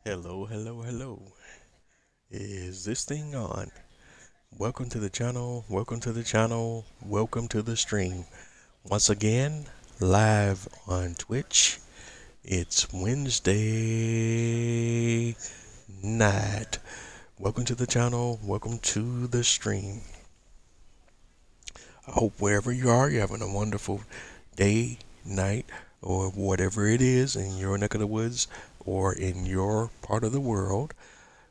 Hello, hello, hello. Is this thing on? Welcome to the channel, welcome to the channel, welcome to the stream. Once again, live on Twitch. It's Wednesday night. Welcome to the channel, welcome to the stream. I hope wherever you are, you're having a wonderful day, night, or whatever it is in your neck of the woods or in your part of the world.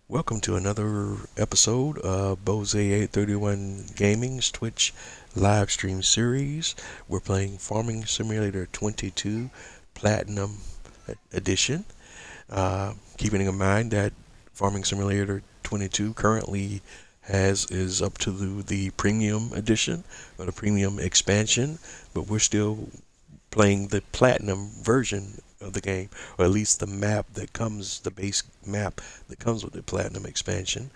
Welcome to another episode of Bose 831 Gaming's Twitch live stream series. We're playing Farming Simulator 22 Platinum Edition. Keeping in mind that Farming Simulator 22 currently is up to the premium edition or the premium expansion, but we're still playing the platinum version of the game, or at least the base map that comes with the platinum expansion,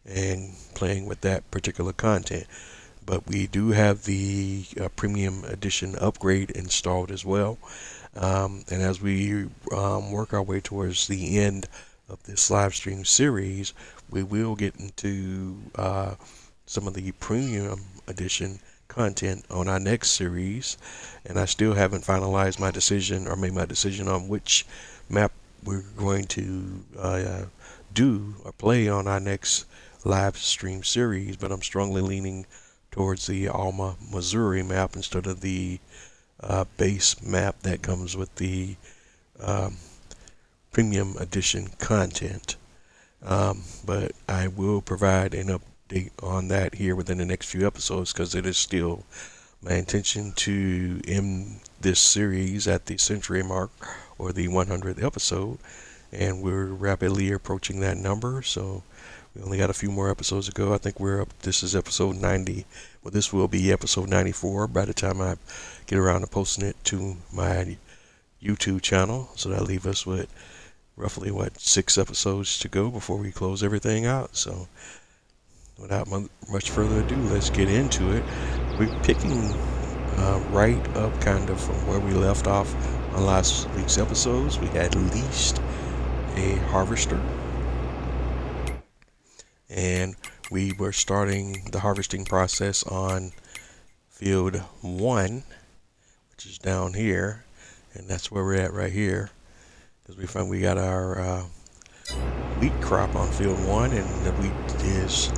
and playing with that particular content. But we do have the premium edition upgrade installed as well. And as we work our way towards the end of this live stream series, we will get into some of the premium edition content on our next series, and I still haven't finalized my decision or made my decision on which map we're going to do or play on our next live stream series, but I'm strongly leaning towards the Alma, Missouri map instead of the base map that comes with the premium edition content. But I will provide an update on that here within the next few episodes, because it is still my intention to end this series at the century mark, or the 100th episode, and we're rapidly approaching that number. So we only got a few more episodes to go. I think we're up. This is episode 90. Well, this will be episode 94 by the time I get around to posting it to my YouTube channel. So that leaves us with roughly 6 episodes to go before we close everything out. So without much further ado, let's get into it. We're picking right up kind of from where we left off on last week's episodes. We had leased a harvester, and we were starting the harvesting process on field 1, which is down here, and that's where we're at right here, because we found we got our wheat crop on field 1, and the wheat is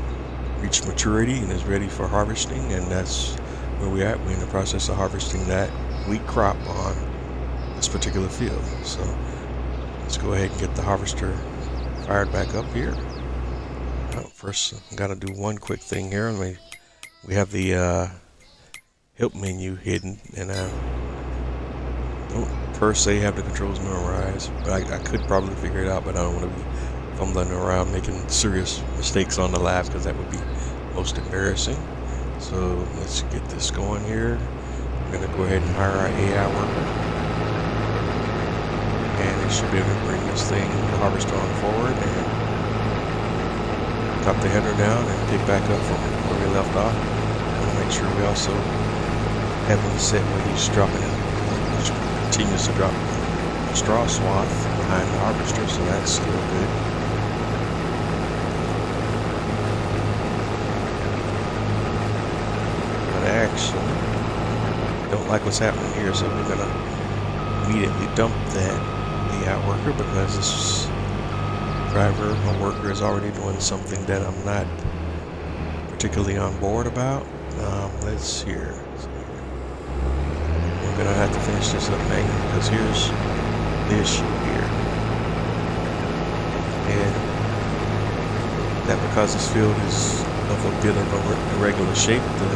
reached maturity and is ready for harvesting, and that's where we're at. We're in the process of harvesting that wheat crop on this particular field. So let's go ahead and get the harvester fired back up here. First, I'm gonna do one quick thing here. We have the help menu hidden, and I don't per se have the controls memorized, but I could probably figure it out, but I don't want to be fumbling around making serious mistakes on the live, because that would be most embarrassing. So let's get this going here. We're gonna go ahead and hire our AI worker, and it should be able to bring this thing, the harvester, on forward, and drop the header down and pick back up from where we left off. I want to make sure we also have him set where he's dropping it. He continues to drop a straw swath behind the harvester, so that's still good. But actually, I don't like what's happening here, so we're going to immediately dump that AI worker, because this driver, my worker, is already doing something that I'm not particularly on board about. Let's hear. We're gonna have to finish this up manually, because here's the issue here, and that because this field is of a bit of a irregular shape, the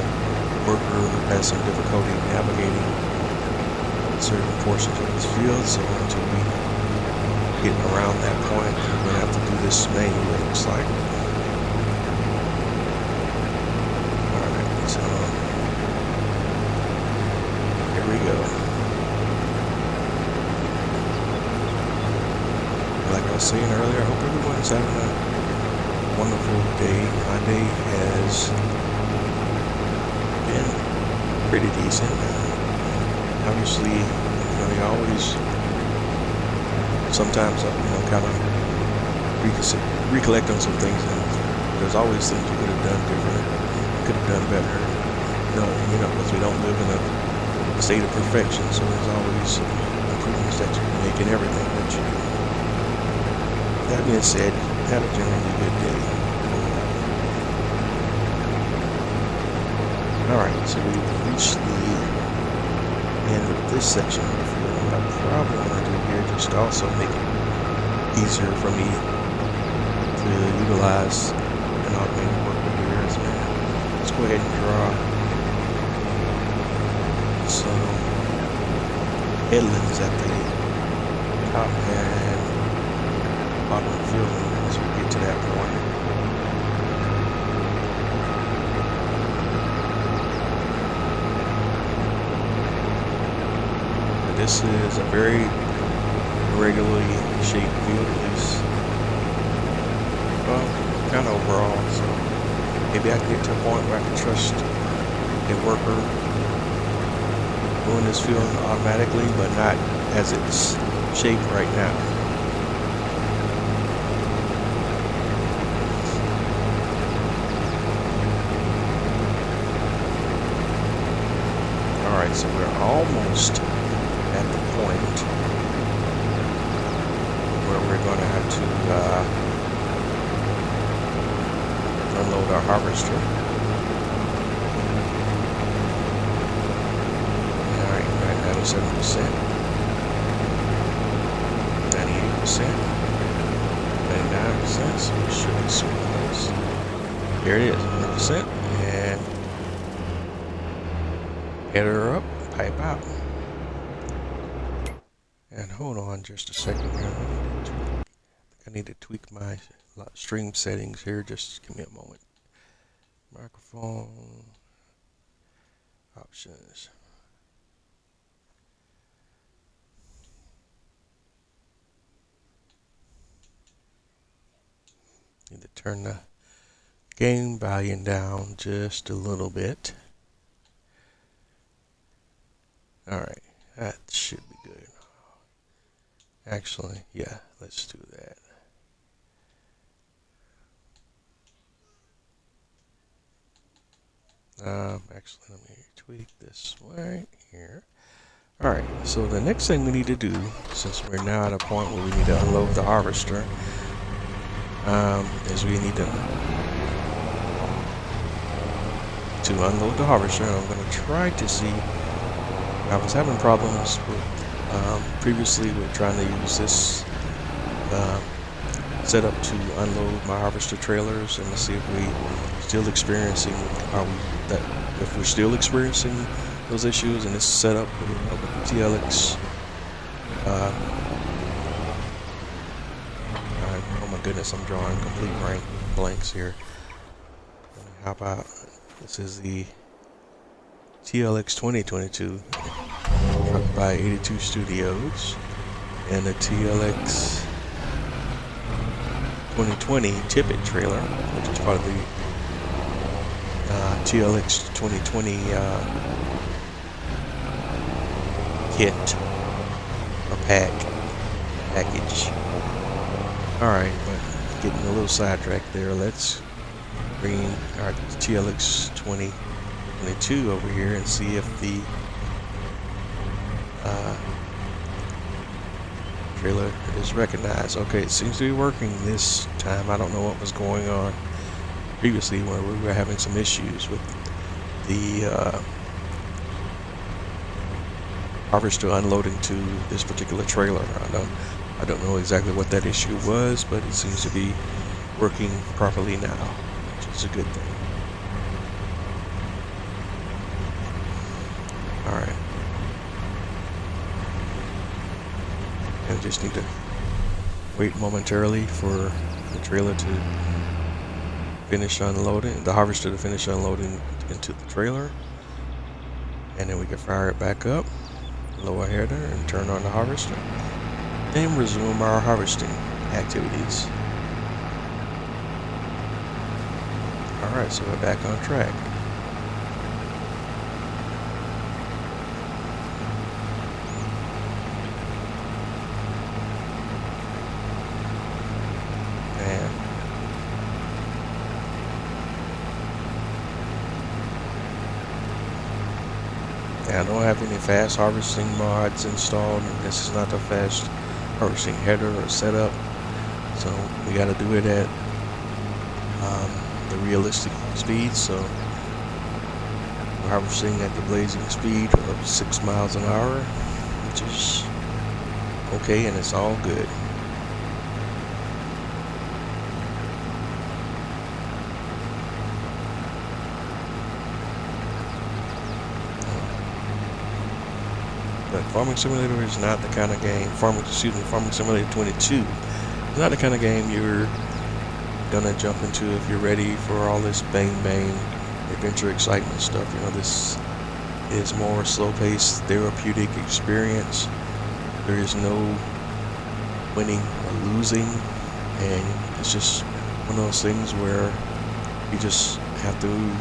worker has some difficulty navigating certain portions of this field. So until we getting around that point, we're going to have to do this manually, it looks like. Alright, so here we go. Like I was saying earlier, I hope everyone's having a wonderful day. My day has been pretty decent. Obviously, you always sometimes, kind of recollect on some things, and there's always things you could have done different, could have done better. No, because we don't live in a state of perfection, so there's always improvements that you can make in everything that you do. That being said, have a generally good day. Alright, so we've reached the end of this section of the field. What I probably want to do here, just also make it easier for me to utilize an automated worker here, is let's go ahead and draw some headlands at the top and bottom of the field as we get to that point. This is a very irregularly shaped field, at least, well, kind of overall, so maybe I can get to a point where I can trust a worker doing this field automatically, but not as it's shaped right now. Alright, so we're almost at the point where we're going to have to unload our harvester. Alright, we're at 97%, 98%, 99%, so we should be super close. Here it is, 100%, and header up, pipe out. And hold on just a second here. I need to tweak my stream settings here. Just give me a moment. Microphone options. Need to turn the gain volume down just a little bit. Alright, that should be good. Actually, yeah, let's do that. Actually, let me tweak this right here. Alright, so the next thing we need to do, since we're now at a point where we need to unload the harvester, is we need to unload the harvester. And I'm going to try to see. I was having problems with previously with trying to use this setup to unload my harvester trailers, and to see if we're still experiencing those issues in this setup with the TLX. Oh my goodness, I'm drawing complete blanks here. How about this is the TLX 2022 truck by 82 Studios, and the TLX 2020 Tippet trailer, which is part of the TLX 2020 kit or package. Alright, but getting a little sidetracked there. Let's bring our TLX 2022 over here and see if the trailer is recognized. Okay, it seems to be working this time. I don't know what was going on previously where we were having some issues with the harvester unloading to this particular trailer. I don't know exactly what that issue was, but it seems to be working properly now, which is a good thing. Alright. I just need to wait momentarily for the trailer to finish unloading, the harvester to finish unloading into the trailer, and then we can fire it back up, lower header, and turn on the harvester, and resume our harvesting activities. Alright, so we're back on track. Now, I don't have any fast harvesting mods installed, and this is not the fast harvesting header or setup, so we got to do it at the realistic speed. So we're harvesting at the blazing speed of 6 miles an hour, which is okay, and it's all good. But Farming Simulator is not the kind of game, Farming Simulator 22 is not the kind of game you're gonna jump into if you're ready for all this bang bang adventure excitement stuff. You know, this is more slow-paced, therapeutic experience. There is no winning or losing, and it's just one of those things where you just have to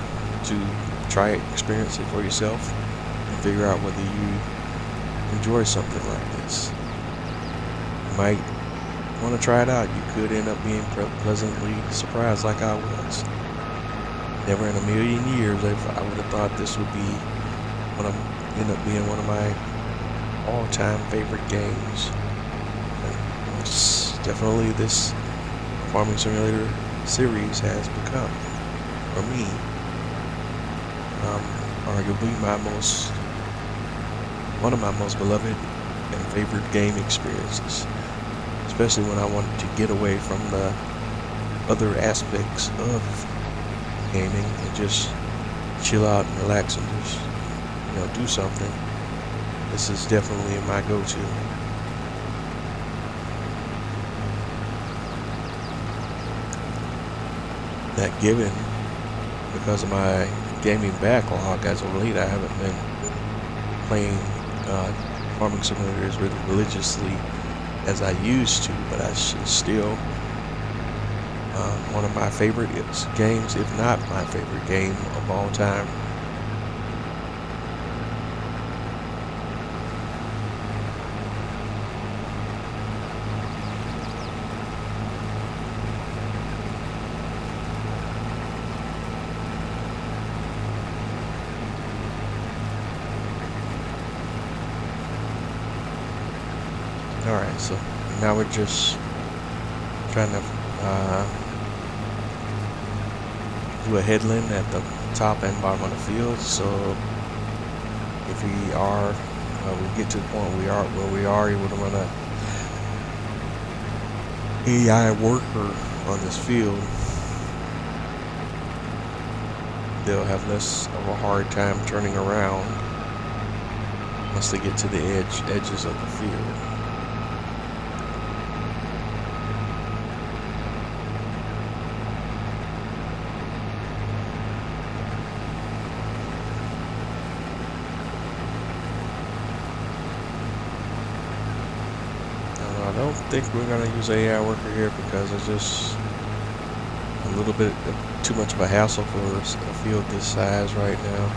try it, experience it for yourself, and figure out whether you enjoy something like this. You might want to try it out. You could end up being pleasantly surprised like I was. Never in a million years I would have thought this would be end up being one of my all-time favorite games. And it's definitely this Farming Simulator series has become, for me, arguably one of my most beloved and favorite game experiences, especially when I wanted to get away from the other aspects of gaming and just chill out and relax and just, you know, do something. This is definitely my go-to. That given, because of my gaming backlog as of late, I haven't been playing Farming Simulator as religiously as I used to, but I should still one of my favorite games, if not my favorite game of all time. Alright, so now we're just trying to do a headland at the top and bottom of the field. So if we get to the point where we are able to run a AI worker on this field, they'll have less of a hard time turning around once they get to the edges of the field. I don't think we're going to use AI worker here because it's just a little bit too much of a hassle for a field this size right now.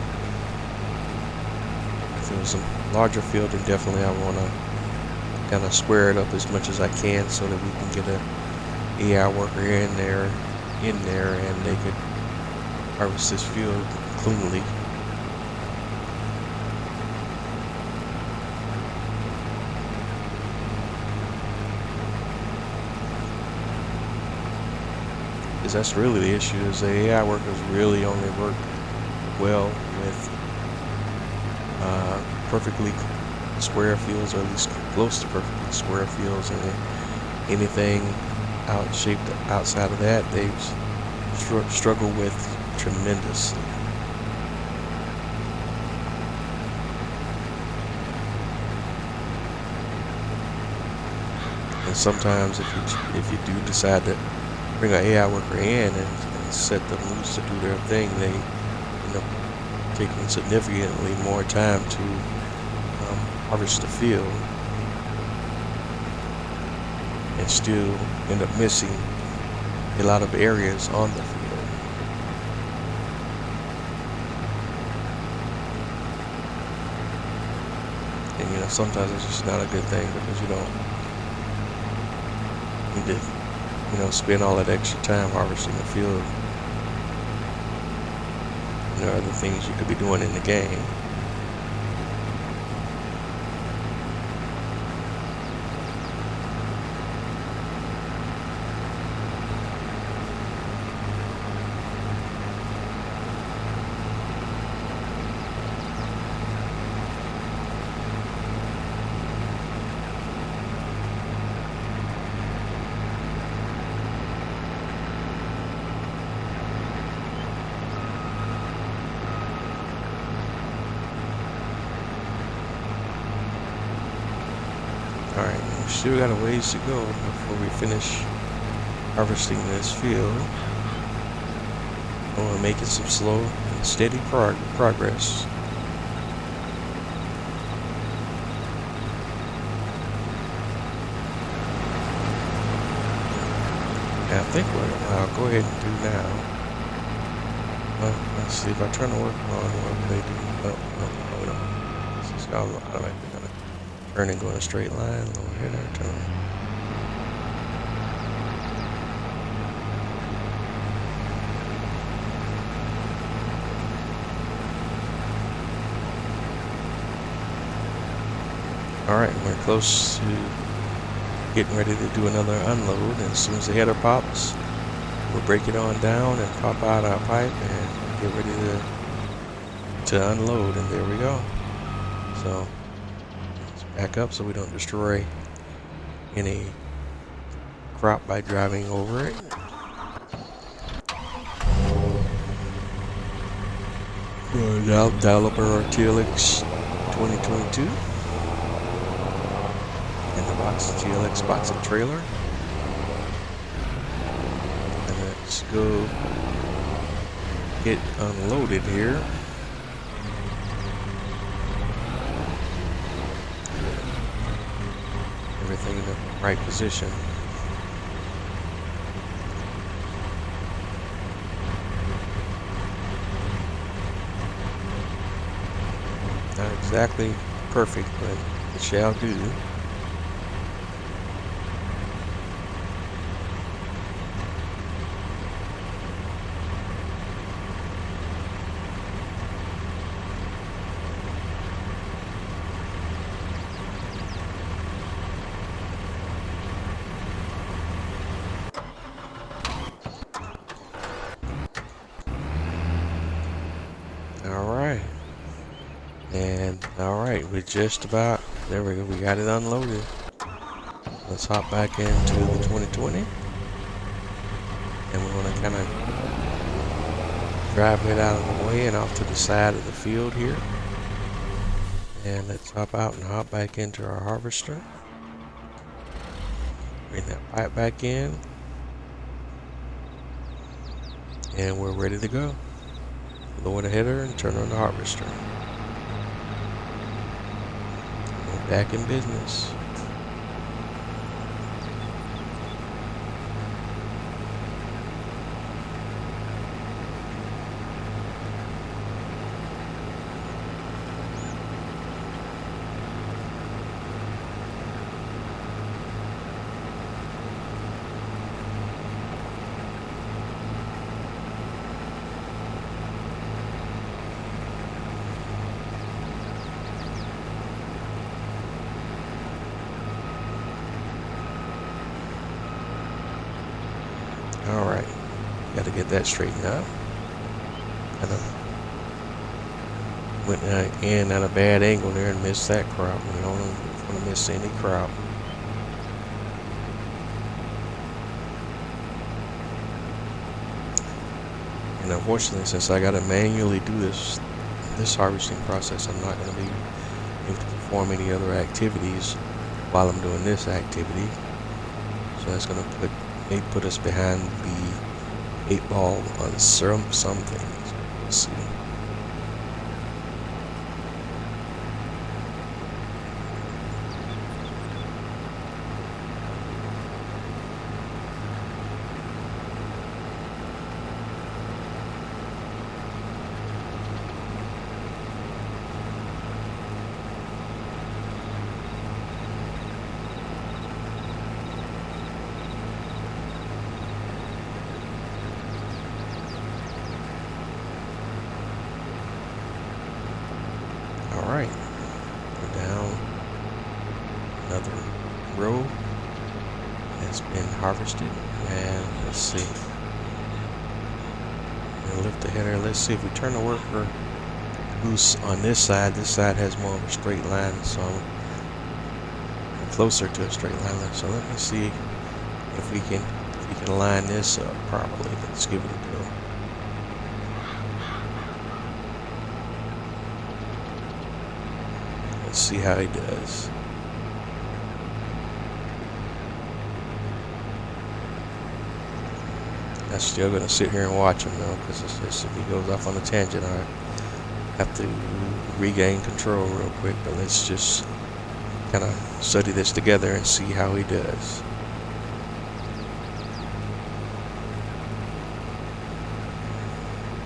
If it was a larger field, then definitely I want to kind of square it up as much as I can so that we can get a AI worker in there, and they could harvest this field cleanly. That's really the issue, is the AI workers really only work well with perfectly square fields, or at least close to perfectly square fields, and anything shaped outside of that they struggle with tremendously. And sometimes if you do decide to bring an AI worker in and set them loose to do their thing, they end up taking significantly more time to harvest the field, and still end up missing a lot of areas on the field. And you know, sometimes it's just not a good thing, because you don't need to, you know, spend all that extra time harvesting the field. There are other things you could be doing in the game. Alright, we still got a ways to go before we finish harvesting this field. We're making some slow and steady progress. And I think what I'll go ahead and do now. Well, let's see if I turn the work on. What will they do? No. This is automatically gonna turn and go in a straight line. Lower header, turn. Alright, we're close to getting ready to do another unload, and as soon as the header pops, we'll break it on down and pop out our pipe and get ready to unload, and there we go. So let's back up so we don't destroy any crop by driving over it. Dial up our TLX 2022 in the box, TLX box and trailer, and let's go get unloaded here. Everything in the right position. Not exactly perfect, but it shall do. Alright. And alright, we're just about, there we go, we got it unloaded. Let's hop back into the 2020. And we're going to kind of drive it out of the way and off to the side of the field here. And let's hop out and hop back into our harvester. Bring that pipe back in. And we're ready to go. Lower the header and turn on the harvester. We're back in business. Alright, got to get that straightened out. Kind of went in at a bad angle there and missed that crop. We don't want to miss any crop. And unfortunately, since I got to manually do this harvesting process, I'm not going to be able to perform any other activities while I'm doing this activity. So that's going to put us behind the 8 ball on some things. Let's see. Alright, we're down another row has been harvested, and let's see, we'll lift the header. Let's see if we turn the worker loose on this side has more of a straight line, so I'm closer to a straight line. So let me see if we can line this up properly. Let's give it a go. Let's see how he does. still gonna sit here and watch him though, because it's just, if he goes off on a tangent, I have to regain control real quick. But let's just kind of study this together and see how he does.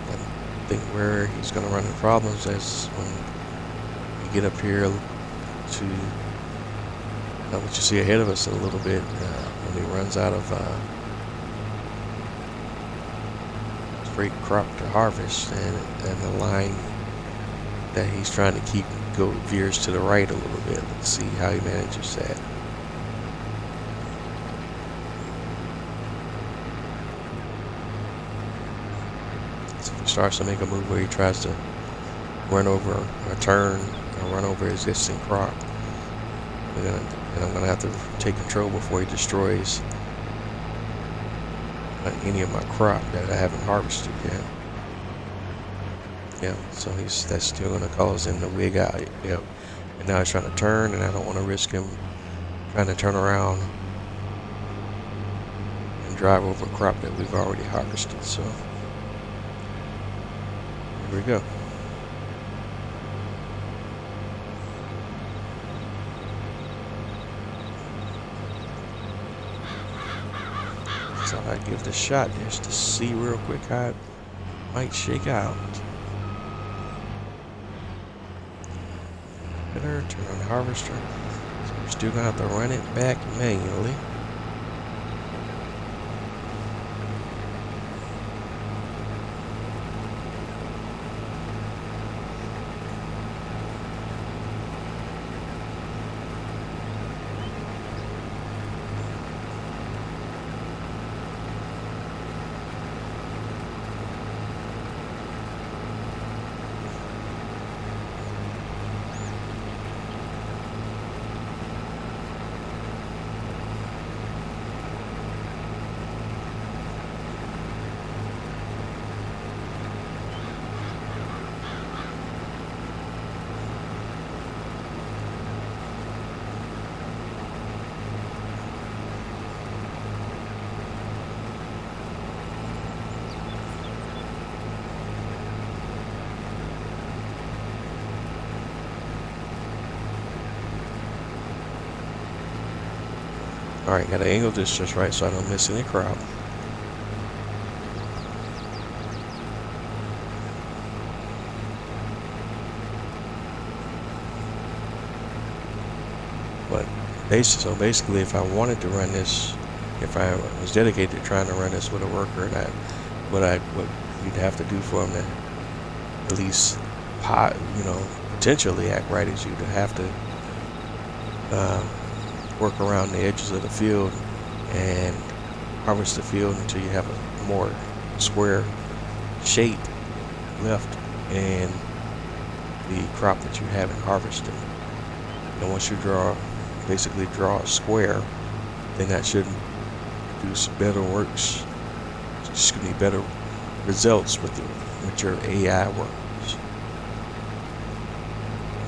I think where he's gonna run into problems is when we get up here to what you see ahead of us a little bit, when he runs out of straight crop to harvest, and the line that he's trying to keep veers to the right a little bit. Let's see how he manages that. So if he starts to make a move where he tries to run over or turn or run over his existing crop, and I'm gonna have to take control before he destroys any of my crop that I haven't harvested yet. Yeah, so that's still gonna cause him to wig out. Yep. And now he's trying to turn, and I don't want to risk him trying to turn around and drive over a crop that we've already harvested. So here we go. So I give this shot just to see real quick how it might shake out. Turn on the harvester. So we're still gonna have to run it back manually. Alright, gotta angle this just right so I don't miss any crop. But basically, if I wanted to run this, if I was dedicated to trying to run this with a worker, what you'd have to do for him to at least potentially act right is you'd have to work around the edges of the field and harvest the field until you have a more square shape left in the crop that you haven't harvested. And once you basically draw a square, then that should produce better better results with your AI workers.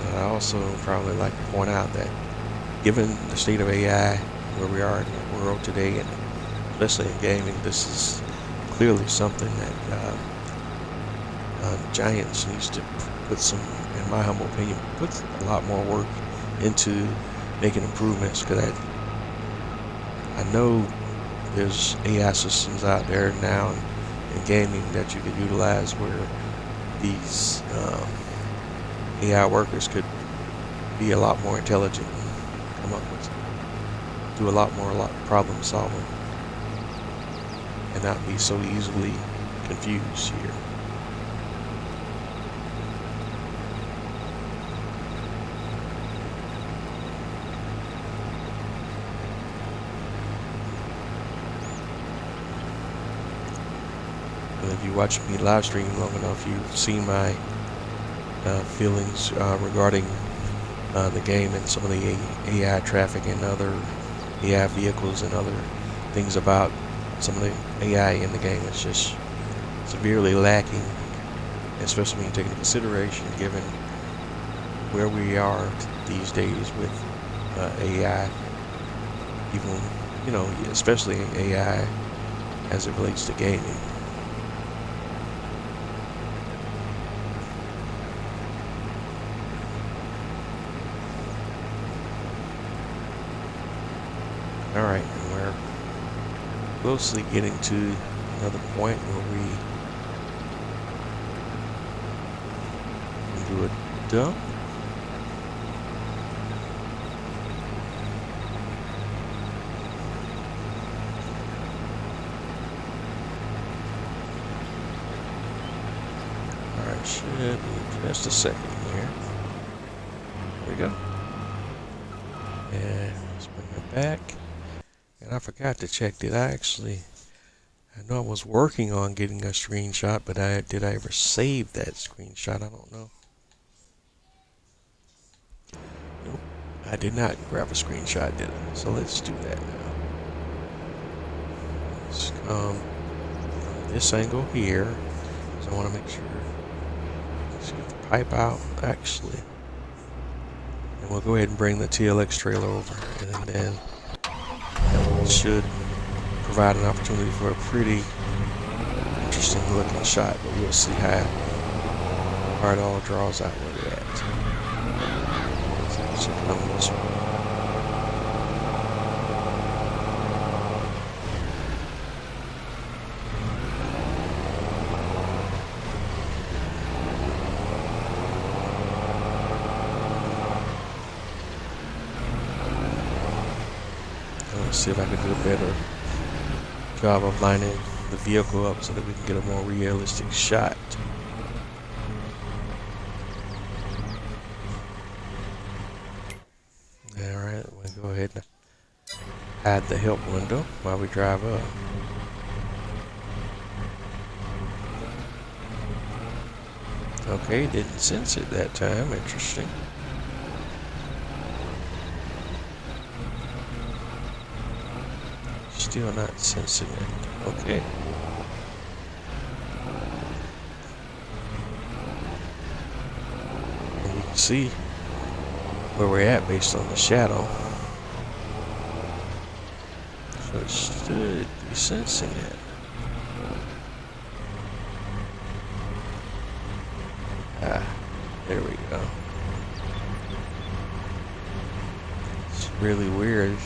And I also probably like to point out that given the state of AI where we are in the world today, and especially in gaming, this is clearly something that Giants needs to put some, in my humble opinion, put a lot more work into making improvements, because I know there's AI systems out there now in gaming that you could utilize where these AI workers could be a lot more intelligent, come up with, do a lot problem solving, and not be so easily confused here. And if you watch me live stream long enough, you've seen my feelings regarding the game and some of the AI traffic and other AI vehicles and other things about some of the AI in the game. It's just severely lacking, especially when you take into consideration given where we are these days with AI, even, especially AI as it relates to gaming. Alright, and we're closely getting to another point where we can do a dump. Alright, should be just a second here. There we go. And let's bring it back. And I forgot to check, I know I was working on getting a screenshot, but did I ever save that screenshot? I don't know. Nope, I did not grab a screenshot, did I? So let's do that now. Let's come from this angle here. So I want to make sure. Let's get the pipe out, actually. And we'll go ahead and bring the TLX trailer over. And then that should provide an opportunity for a pretty interesting looking shot, but we'll see how it all draws out where we're at. So come this way. Let's see if I can do a better job of lining the vehicle up so that we can get a more realistic shot. Alright, we'll go ahead and hide the help window while we drive up. Okay, didn't sense it that time. Interesting. Still not sensing it. Okay. And you can see where we're at based on the shadow. So it should be sensing it. Ah, there we go. It's really weird.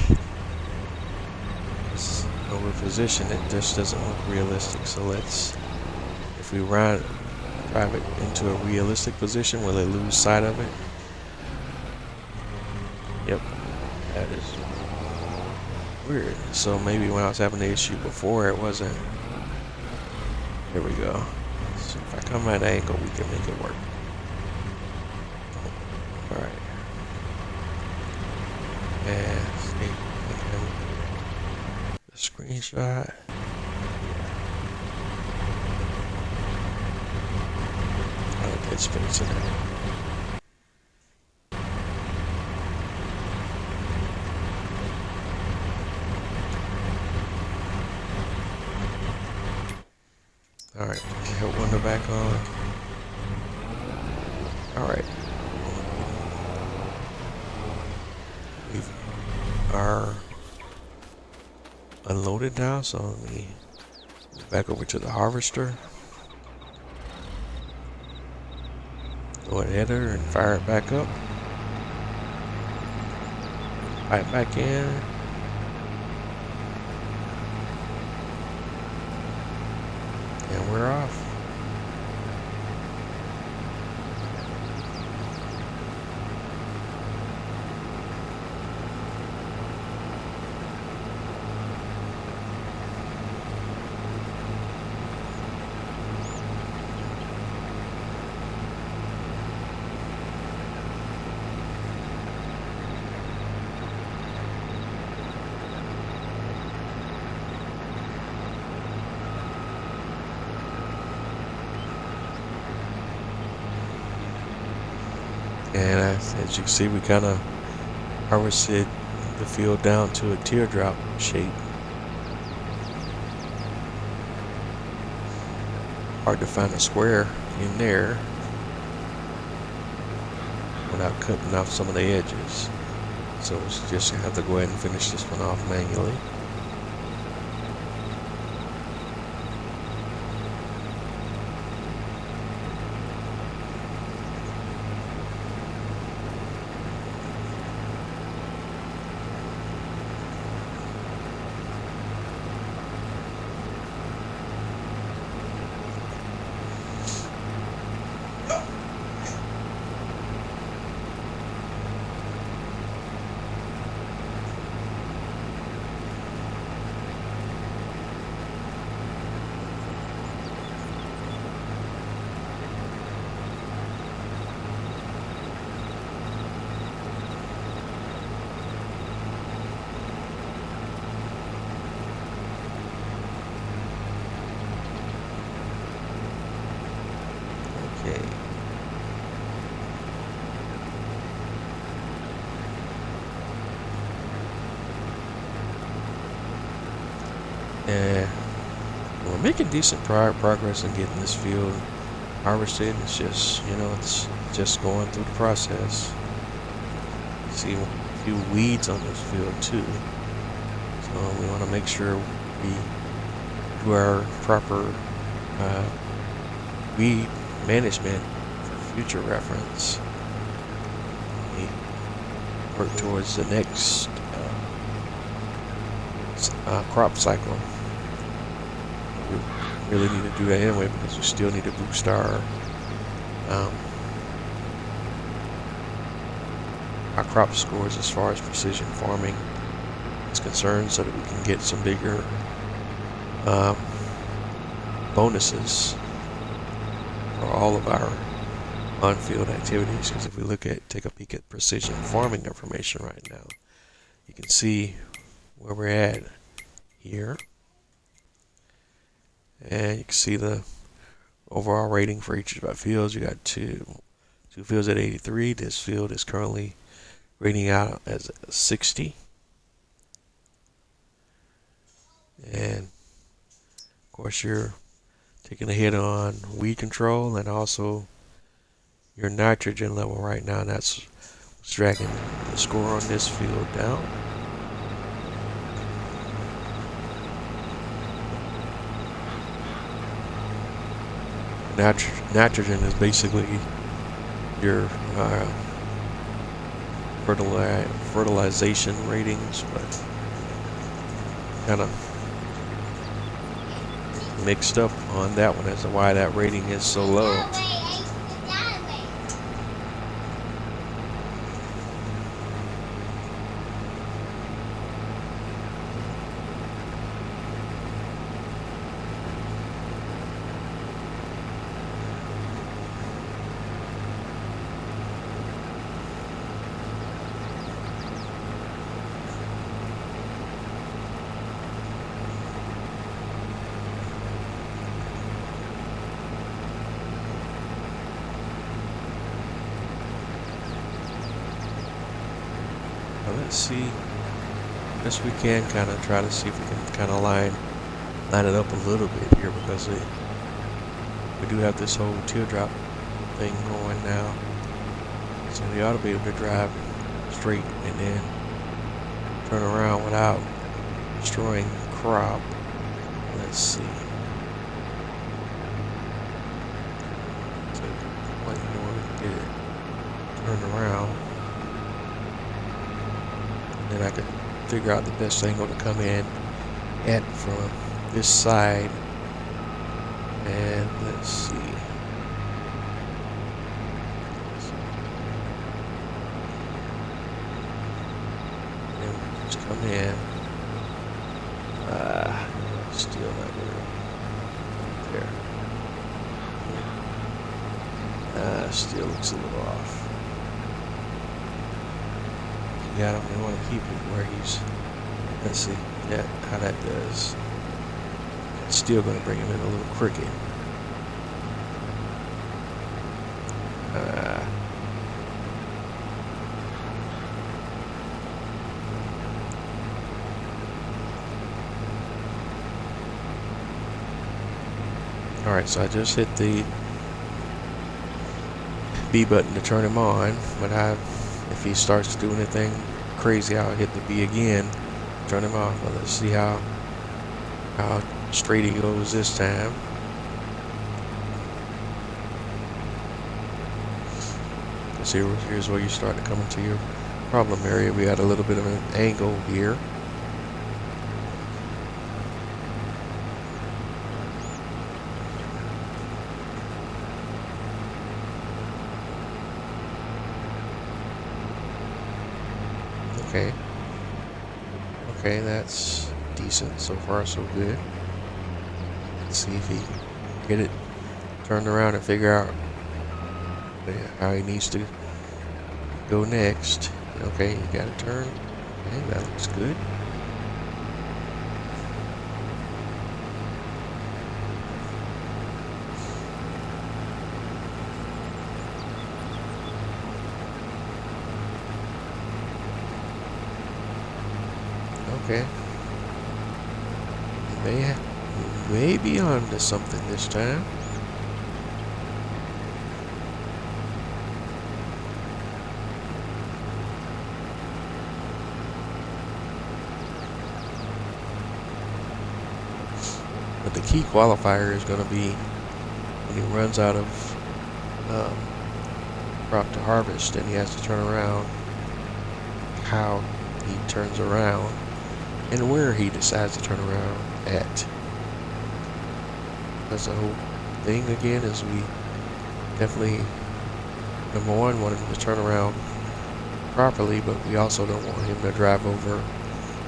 When we position it, just doesn't look realistic. So let's, if we drive it into a realistic position, will it lose sight of it? Yep, that is weird. So maybe when I was having the issue before, it wasn't. Here we go. So if I come at an angle, we can make it work. All right. And screenshot. Oh, it's fixing it. Alright, help window back on. Alright. We are unloaded now, so let me move back over to the harvester. Go ahead and fire it back up. Pipe back in. And we're off. And as you can see, we kind of harvested the field down to a teardrop shape. Hard to find a square in there without cutting off some of the edges. So we just have to go ahead and finish this one off manually. And we're making decent progress in getting this field harvested. It's just, it's just going through the process. See a few weeds on this field too. So we want to make sure we do our proper weed management for future reference. We work towards the next crop cycle. We really need to do that anyway because we still need to boost our crop scores as far as precision farming is concerned, so that we can get some bigger bonuses for all of our on-field activities. Because if we take a peek at precision farming information right now, you can see where we're at here, and you can see the overall rating for each of our fields. You got two fields at 83. This field is currently rating out as 60, and of course you're taking a hit on weed control and also your nitrogen level right now, and that's what's dragging the score on this field down. Nitrogen is basically your fertilization ratings, but kind of mixed up on that one as to why that rating is so low. Let's see, best we can kind of try to see if we can kind of line it up a little bit here, because we do have this whole teardrop thing going now, so we ought to be able to drive straight and then turn around without destroying the crop. Let's see. So what you know, we can get it turned around. Then I can figure out the best angle to come in at from this side. And let's see. Then just come in. Still not good. There. Still looks a little off. Yeah, we want to keep it where he's. Let's see how that does. It's still going to bring him in a little crooked. Alright, so I just hit the B button to turn him on, but if he starts to do anything crazy, I'll hit the B again, turn him off. But let's see how straight he goes this time. So here's where you start to come into your problem area. We got a little bit of an angle here. Okay, that's decent so far, so good. Let's see if he can get it turned around and figure out how he needs to go next. Okay, you got it turned. Okay, that looks good. Okay. May be on to something this time. But the key qualifier is going to be when he runs out of crop to harvest and he has to turn around, how he turns around and where he decides to turn around at. That's the whole thing again, is we definitely, number one, want him to turn around properly, but we also don't want him to drive over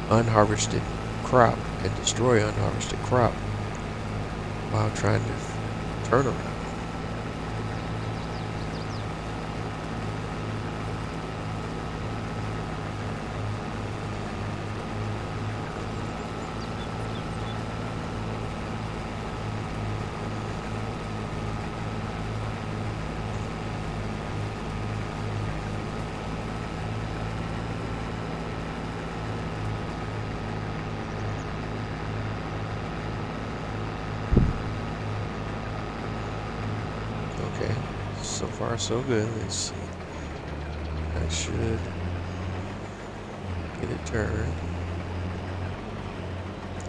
unharvested crop and destroy unharvested crop while trying to turn around. Okay, so far so good. Let's see. I should get it turned.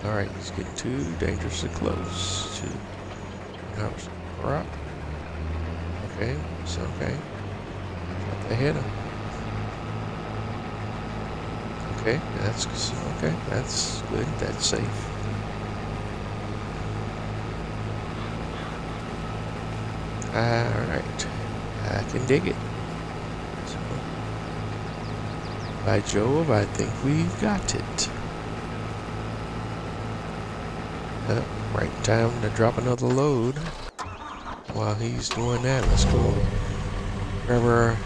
Alright, he's getting too dangerously close to house crop. Okay, it's okay. Ahead of him. Okay, that's good. That's safe. Alright, I can dig it. So, by Jove, I think we've got it. Right time to drop another load. While he's doing that, let's go grab our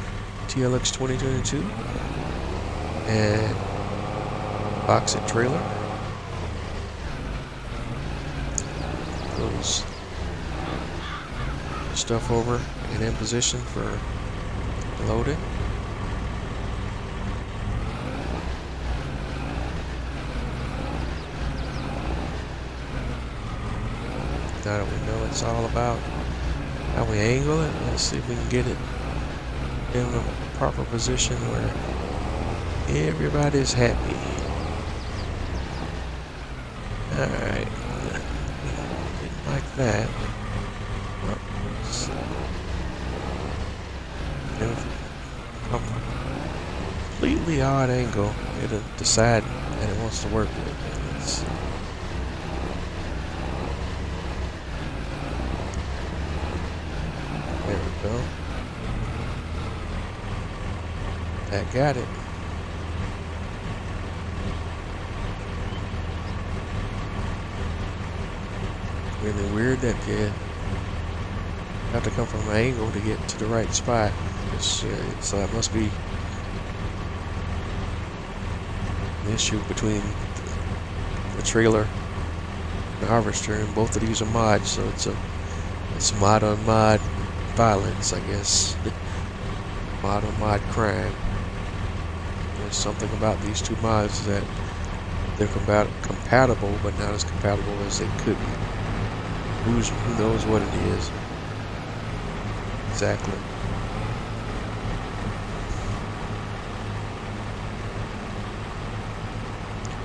TLX 2022 and box it trailer. Those stuff over and in position for loading. Now that we know it's all about how we angle it, let's see if we can get it in a proper position where everybody's happy. Alright, didn't like that. Completely odd angle, it'll decide that it wants to work with it. There we go. That got it. Really weird that you have to come from an angle to get to the right spot. So it must be an issue between the trailer and the harvester, and both of these are mods, so it's mod on mod violence, I guess. Mod on mod crime. There's something about these two mods that they're compatible, but not as compatible as they could be. Who knows what it is exactly.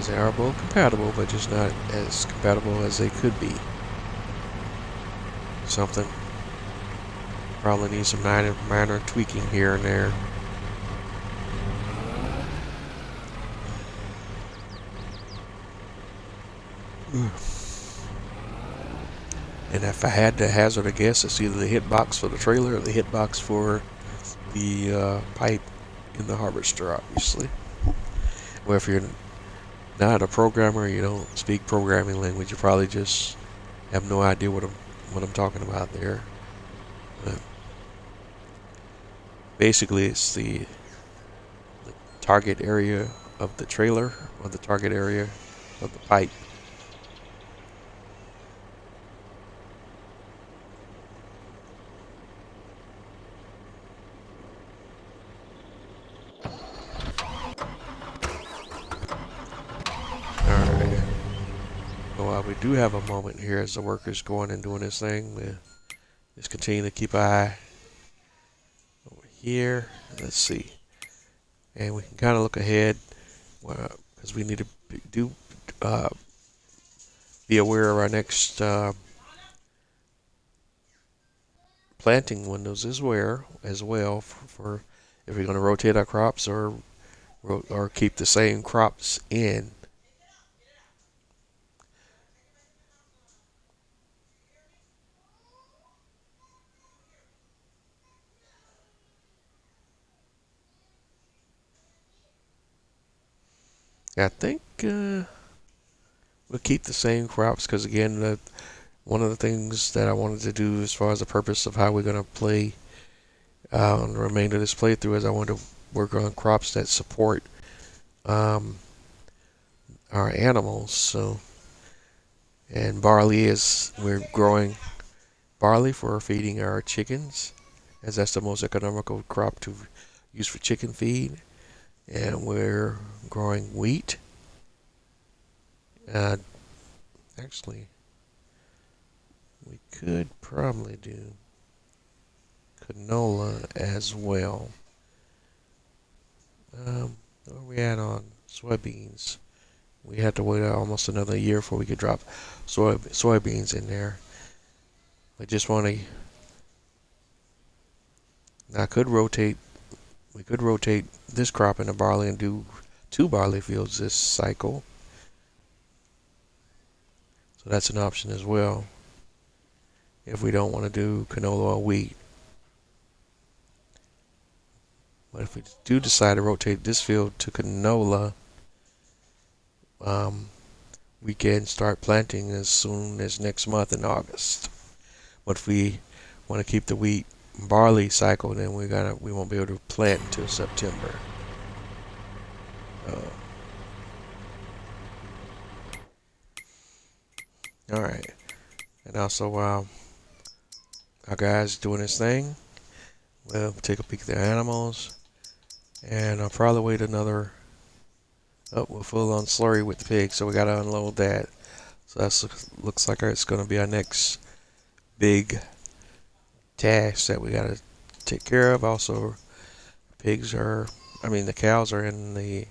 They are both compatible, but just not as compatible as they could be. Something probably needs some minor tweaking here and there. And if I had to hazard a guess, it's either the hitbox for the trailer or the hitbox for the pipe in the harvester, obviously. Well, if you're not a programmer, you don't speak programming language, you probably just have no idea what I'm talking about there. But basically, it's the target area of the trailer or the target area of the pipe. do have a moment here as the worker's going and doing this thing. We'll just continue to keep an eye over here. Let's see. And we can kind of look ahead because we need to uh, be aware of our next planting windows as well for if we're going to rotate our crops or keep the same crops in. I think we'll keep the same crops because again, one of the things that I wanted to do as far as the purpose of how we're going to play on the remainder of this playthrough is I want to work on crops that support our animals. So, and barley we're growing barley for feeding our chickens, as that's the most economical crop to use for chicken feed. And we're growing wheat. Actually, we could probably do canola as well. Where are we at on soybeans? We had to wait almost another year before we could drop soybeans in there. I just want to. I could rotate. We could rotate this crop into barley and do 2 barley fields this cycle. So that's an option as well. If we don't want to do canola or wheat. But if we do decide to rotate this field to canola, we can start planting as soon as next month in August. But if we want to keep the wheat barley cycle, then we won't be able to plant until September. All right, and also while our guy's doing his thing, we'll take a peek at the animals, and I'll probably wait another. Oh, we're full on slurry with the pig, so we gotta unload that. So that looks like it's gonna be our next big task that we gotta take care of. Also, the cows are in the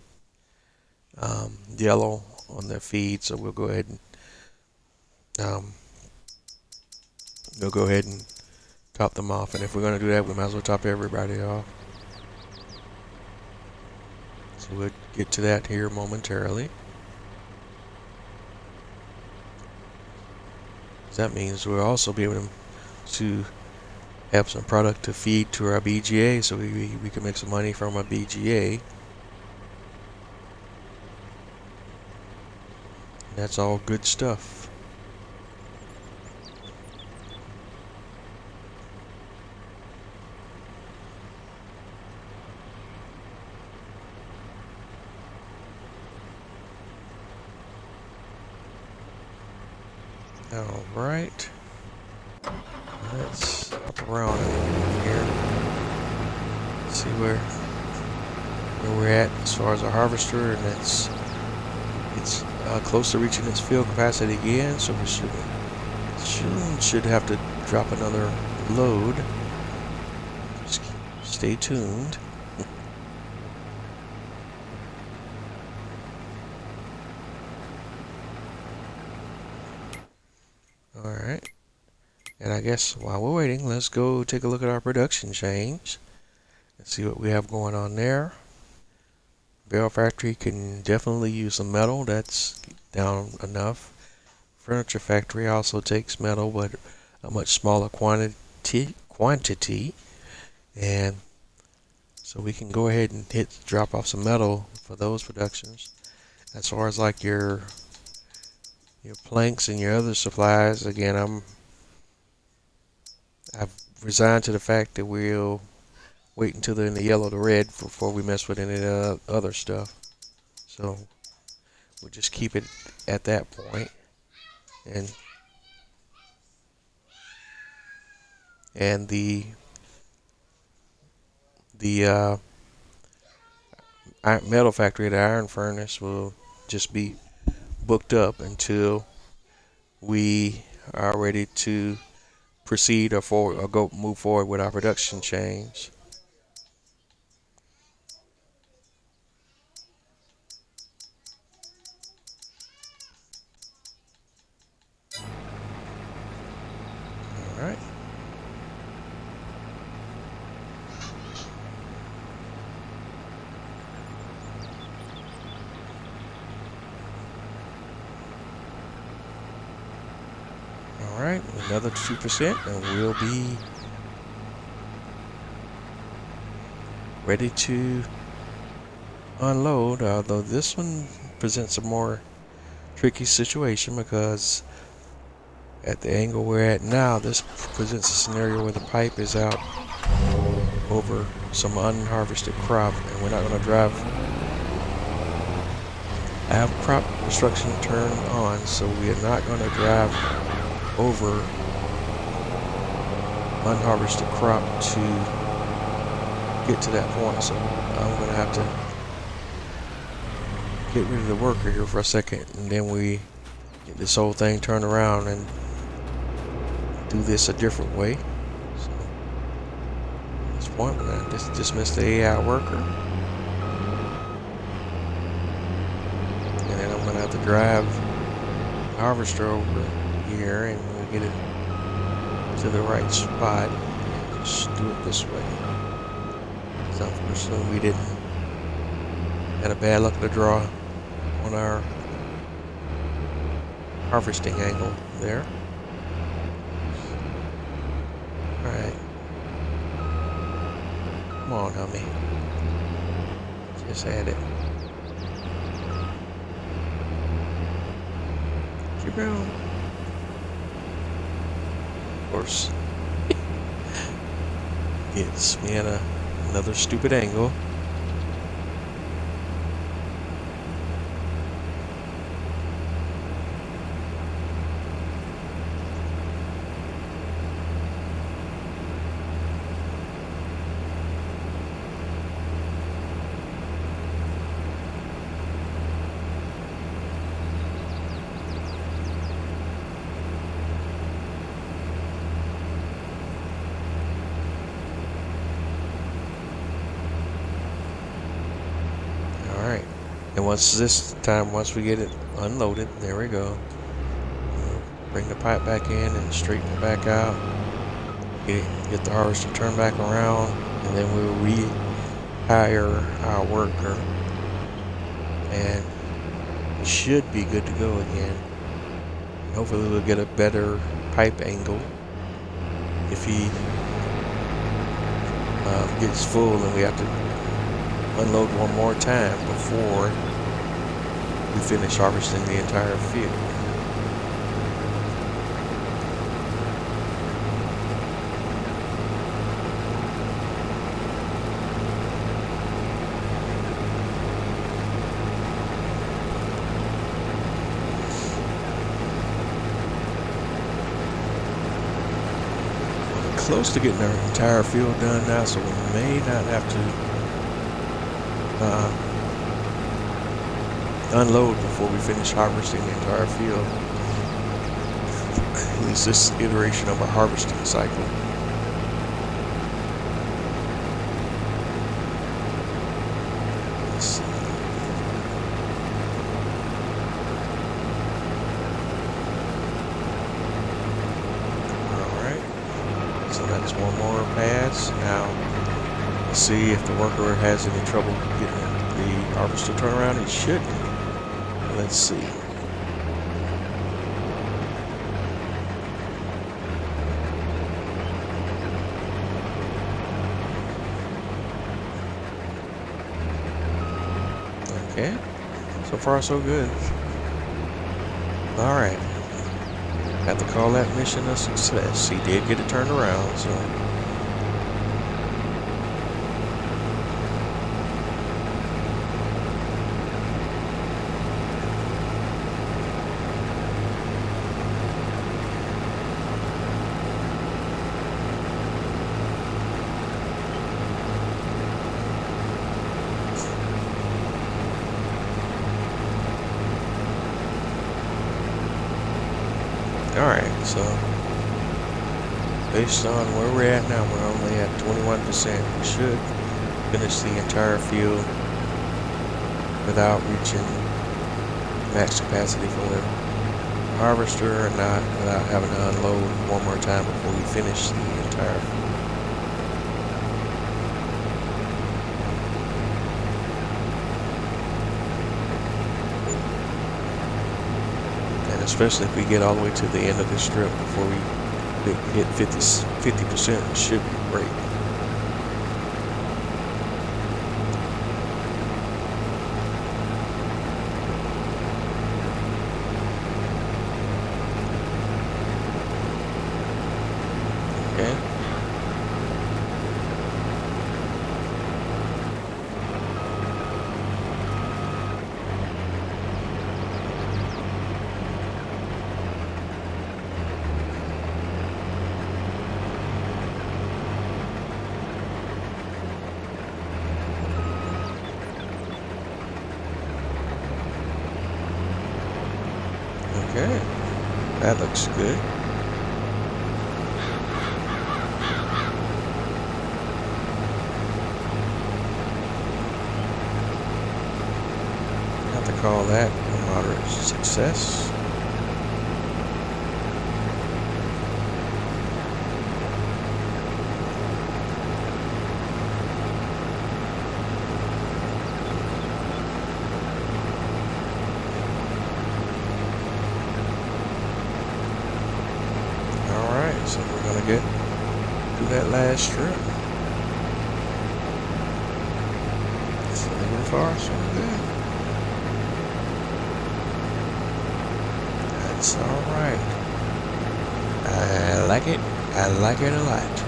yellow on their feed, so we'll go ahead and top them off. And if we're gonna do that, we might as well top everybody off. So we'll get to that here momentarily. That means we'll also be able to have some product to feed to our BGA, so we can make some money from our BGA. That's all good stuff. All right. Let's hop around here. See where we're at as far as our harvester, and it's close to reaching its field capacity again, so we should have to drop another load. Just stay tuned. All right. And I guess while we're waiting, let's go take a look at our production change and see what we have going on there. Barrel factory can definitely use some metal. That's down enough. Furniture factory also takes metal, but a much smaller quantity. And so we can go ahead and drop off some metal for those productions. As far as like your planks and your other supplies, again, I've resigned to the fact that we'll wait until they're in the yellow to red before we mess with any other stuff. So we'll just keep it at that point. And the metal factory, the iron furnace, will just be booked up until we are ready to proceed or move forward with our production change. All right. All right, another 2%, and we'll be ready to unload. Although this one presents a more tricky situation because at the angle we're at now, this presents a scenario where the pipe is out over some unharvested crop, and we're not going to drive. I have crop destruction turned on, so we are not going to drive over unharvested crop to get to that point. So I'm going to have to get rid of the worker here for a second, and then we get this whole thing turned around and do this a different way. So at this point, we're going to dismiss the AI worker, and then I'm going to have to drive the harvester over here, and we'll get it to the right spot. Just do it this way. So unfortunately, we had a bad luck of the draw on our harvesting angle there. Alright. Come on, homie. Just had it. Keep going. Of course. Gets me at another stupid angle. And once we get it unloaded, there we go. Bring the pipe back in and straighten it back out. Get the harvester turned back around, and then we'll rehire our worker. And it should be good to go again. And hopefully we'll get a better pipe angle. If he gets full, and we have to unload one more time before we finish harvesting the entire field. We're close to getting our entire field done now, so we may not have to unload before we finish harvesting the entire field. At least this iteration of our harvesting cycle. Let's see. Alright, so that's one more pass. Now let's see if the worker has any trouble getting the harvester turned around. He shouldn't. Let's see. Okay. So far, so good. Alright. Have to call that mission a success. He did get it turned around, so. So based on where we're at now, we're only at 21%. We should finish the entire field without reaching max capacity for the harvester, and not without having to unload one more time before we finish the entire field. And especially if we get all the way to the end of the strip before we hit 50%, it should be great. Okay. Okay, that looks good. I have to call that a moderate success. So we're gonna get to that last strip. So far, so good. That's all right. I like it. I like it a lot.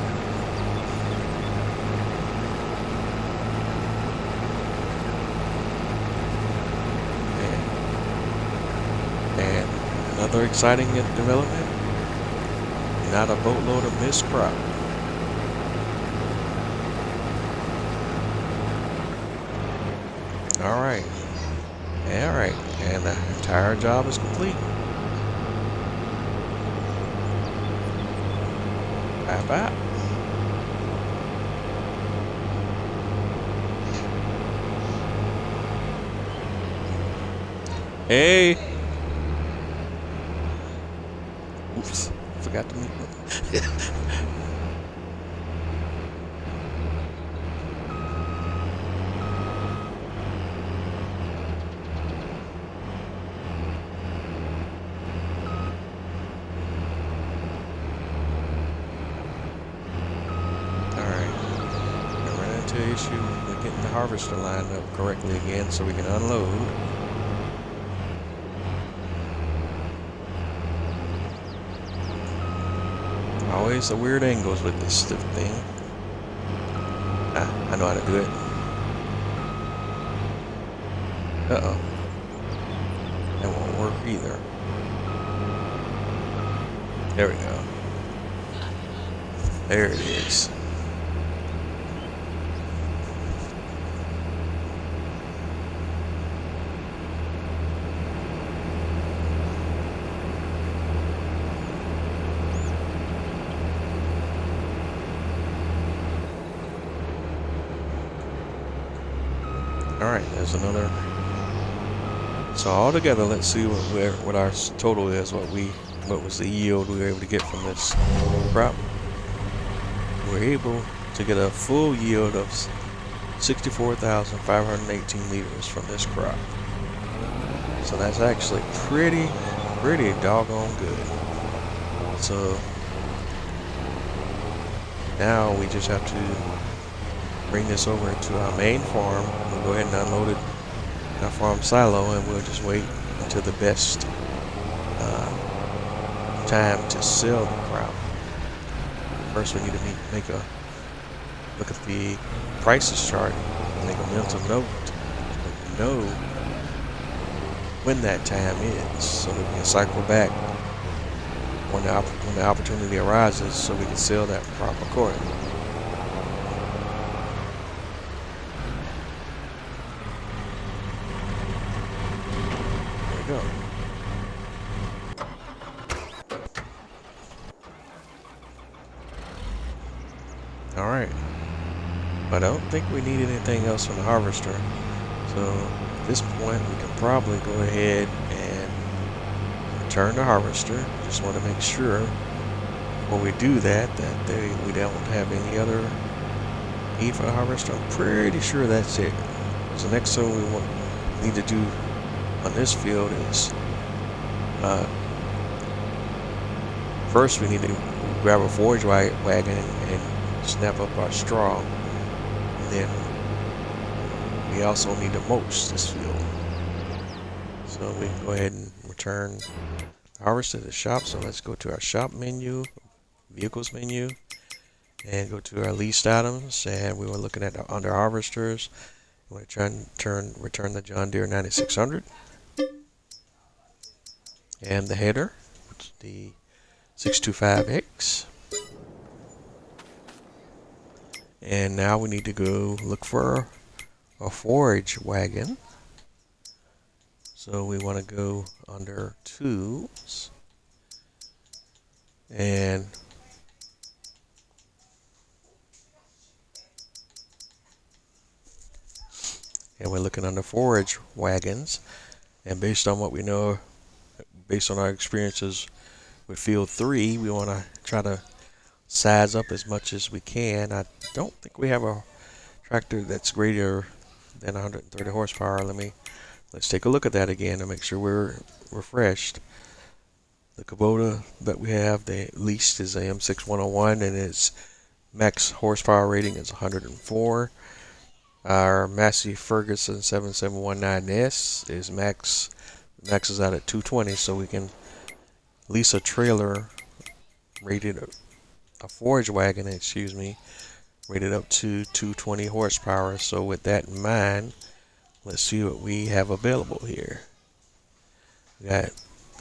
And another exciting development. Not a boatload of missed crop. All right. All right. And the entire job is complete. Bye-bye. Hey. Oops. Forgot to mute. Issue with getting the harvester lined up correctly again so we can unload. Always the weird angles with this stiff thing. I know how to do it. Uh-oh. That won't work either. There we go. There it is. Alright, there's another. So all together, let's see what our total is, what was the yield we were able to get from this crop. We were able to get a full yield of 64,518 liters from this crop. So that's actually pretty doggone good. So now we just have to bring this over to our main farm. We'll go ahead and unload it in our farm silo, and we'll just wait until the best time to sell the crop. First, we need to make a look at the prices chart, make a mental note so we know when that time is, so we can cycle back when the opportunity arises, so we can sell that crop accordingly. Go. I don't think we need anything else from the harvester. So at this point, we can probably go ahead and return the harvester. Just want to make sure when we do that we don't have any other need for the harvester. I'm pretty sure that's it. So the next thing we need to do on this field is first we need to grab a forage wagon and snap up our straw. And then we also need to mulch this field. So we can go ahead and return the harvester to the shop. So let's go to our shop menu, vehicles menu, and go to our leased items. And we were looking at under harvesters. We want to return the John Deere 9600 and the header, which is the 625X. And now we need to go look for a forage wagon. So we want to go under tools and we're looking under forage wagons. And based on what we know, based on our experiences with field 3, we want to try to size up as much as we can. I don't think we have a tractor that's greater than 130 horsepower. Let's take a look at that again to make sure we're refreshed. The Kubota that we have, the least, is a M6101, and its max horsepower rating is 104. Our Massey Ferguson 7719S is maxes out at 220, so we can lease a trailer rated a forage wagon, rated up to 220 horsepower. So with that in mind, let's see what we have available here. We got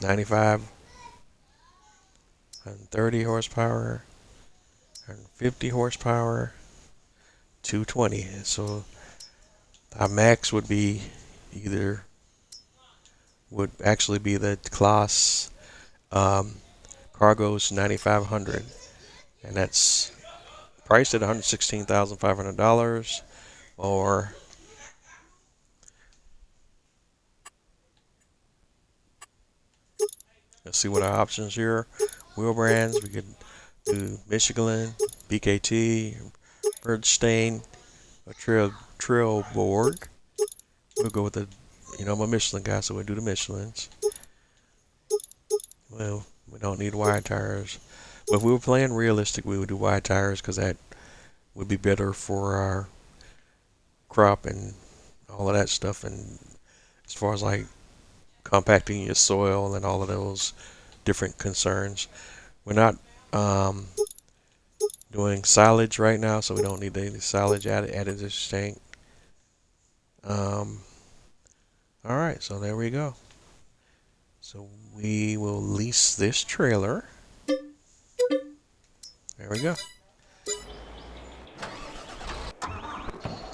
95, 130 horsepower, 150 horsepower, 220. So our max would actually be the class Cargos 9500, and that's priced at $116,500, or let's see what our options here. Wheel brands, we could do Michelin, BKT, Bridgestone, a trail board. We'll go with I'm a Michelin guy, so we'll do the Michelins. Well, we don't need wide tires. But if we were playing realistic, we would do wide tires because that would be better for our crop and all of that stuff. And as far as like compacting your soil and all of those different concerns, we're not doing silage right now, so we don't need any silage added to this tank. All right, so there we go. So we will lease this trailer. There we go.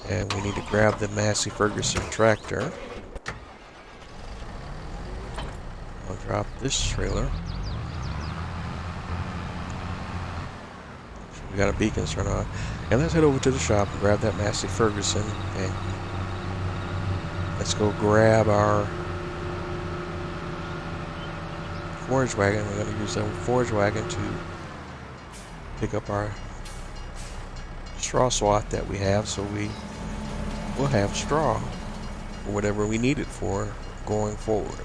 And we need to grab the Massey Ferguson tractor. I'll drop this trailer. We got a beacon turned on. And let's head over to the shop and grab that Massey Ferguson. And let's go grab our forage wagon. We're going to use that forage wagon to pick up our straw swath that we have, so we will have straw for whatever we need it for going forward.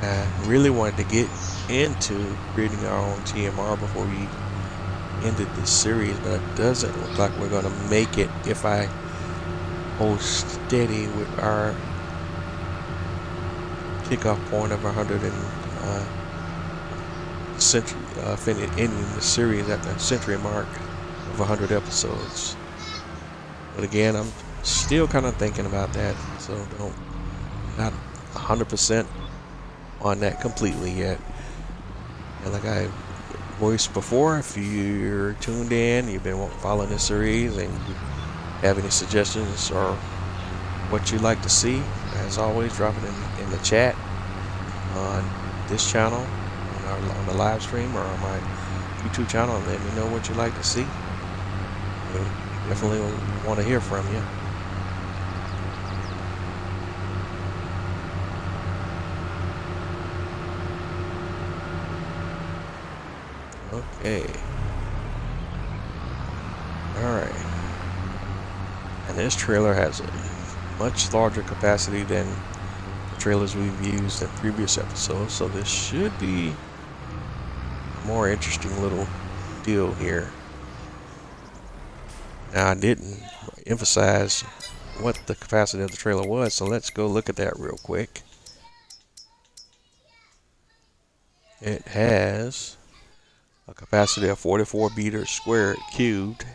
I really wanted to get into creating our own TMR before we ended this series, but it doesn't look like we're going to make it if I hold steady with our kickoff point of 100 and ending the series at the century mark of 100 episodes. But again, I'm still kind of thinking about that, so not 100% on that completely yet. And like I voiced before, if you're tuned in, you've been following this series, and you have any suggestions or what you'd like to see, as always, drop it in the chat on this channel, on on the live stream or on my YouTube channel. Let me know what you'd like to see. We definitely want to hear from you. Okay. Alright. And this trailer has a much larger capacity than the trailers we've used in previous episodes, so this should be a more interesting little deal here. Now, I didn't emphasize what the capacity of the trailer was, so let's go look at that real quick. It has a capacity of 44 meters squared cubed.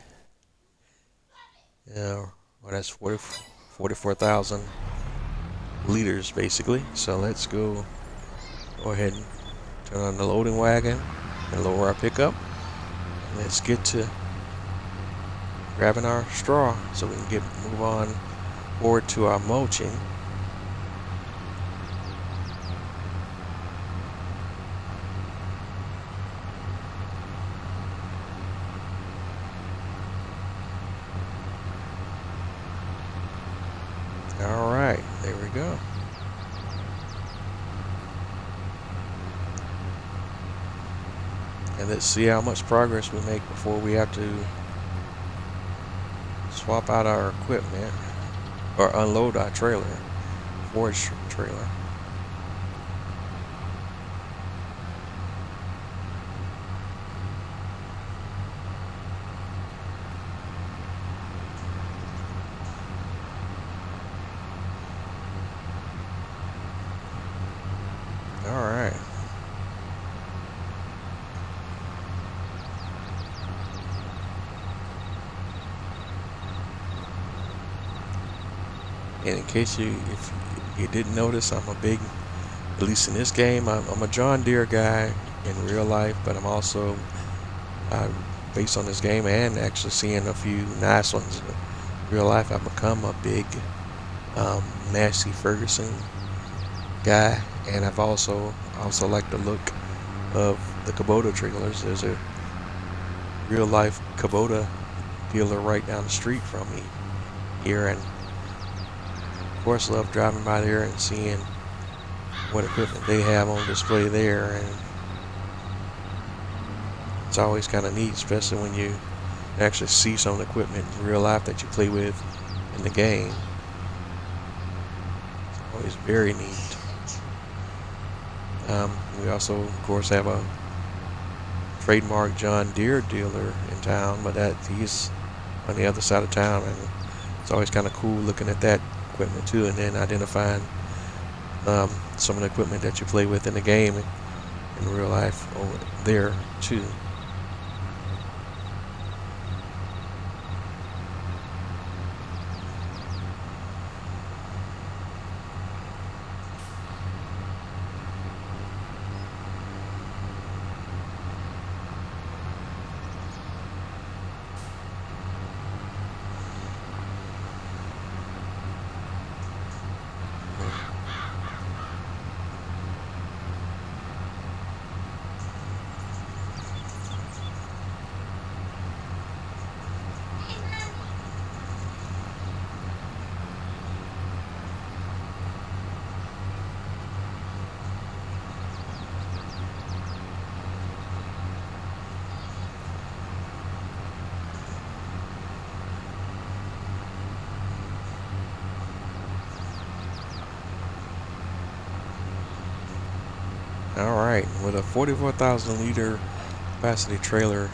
Well, that's 44,000 liters basically. So let's go ahead and turn on the loading wagon and lower our pickup. Let's get to grabbing our straw so we can move on forward to our mulching. All right, there we go. And let's see how much progress we make before we have to swap out our equipment or unload our trailer, forage trailer. All right. And in case if you didn't notice, I'm a big, at least in this game, I'm a John Deere guy in real life, but I'm also, based on this game and actually seeing a few nice ones in real life, I've become a big Massey Ferguson guy, and I've also like the look of the Kubota trailers. There's a real life Kubota dealer right down the street from me here, and of course love driving by there and seeing what equipment they have on display there. And it's always kind of neat, especially when you actually see some of the equipment in real life that you play with in the game. It's always very neat. We also, of course, have a trademark John Deere dealer in town, but he's on the other side of town, and it's always kind of cool looking at that equipment too, and then identifying some of the equipment that you play with in the game in real life over there too. Alright, with a 44,000 liter capacity trailer,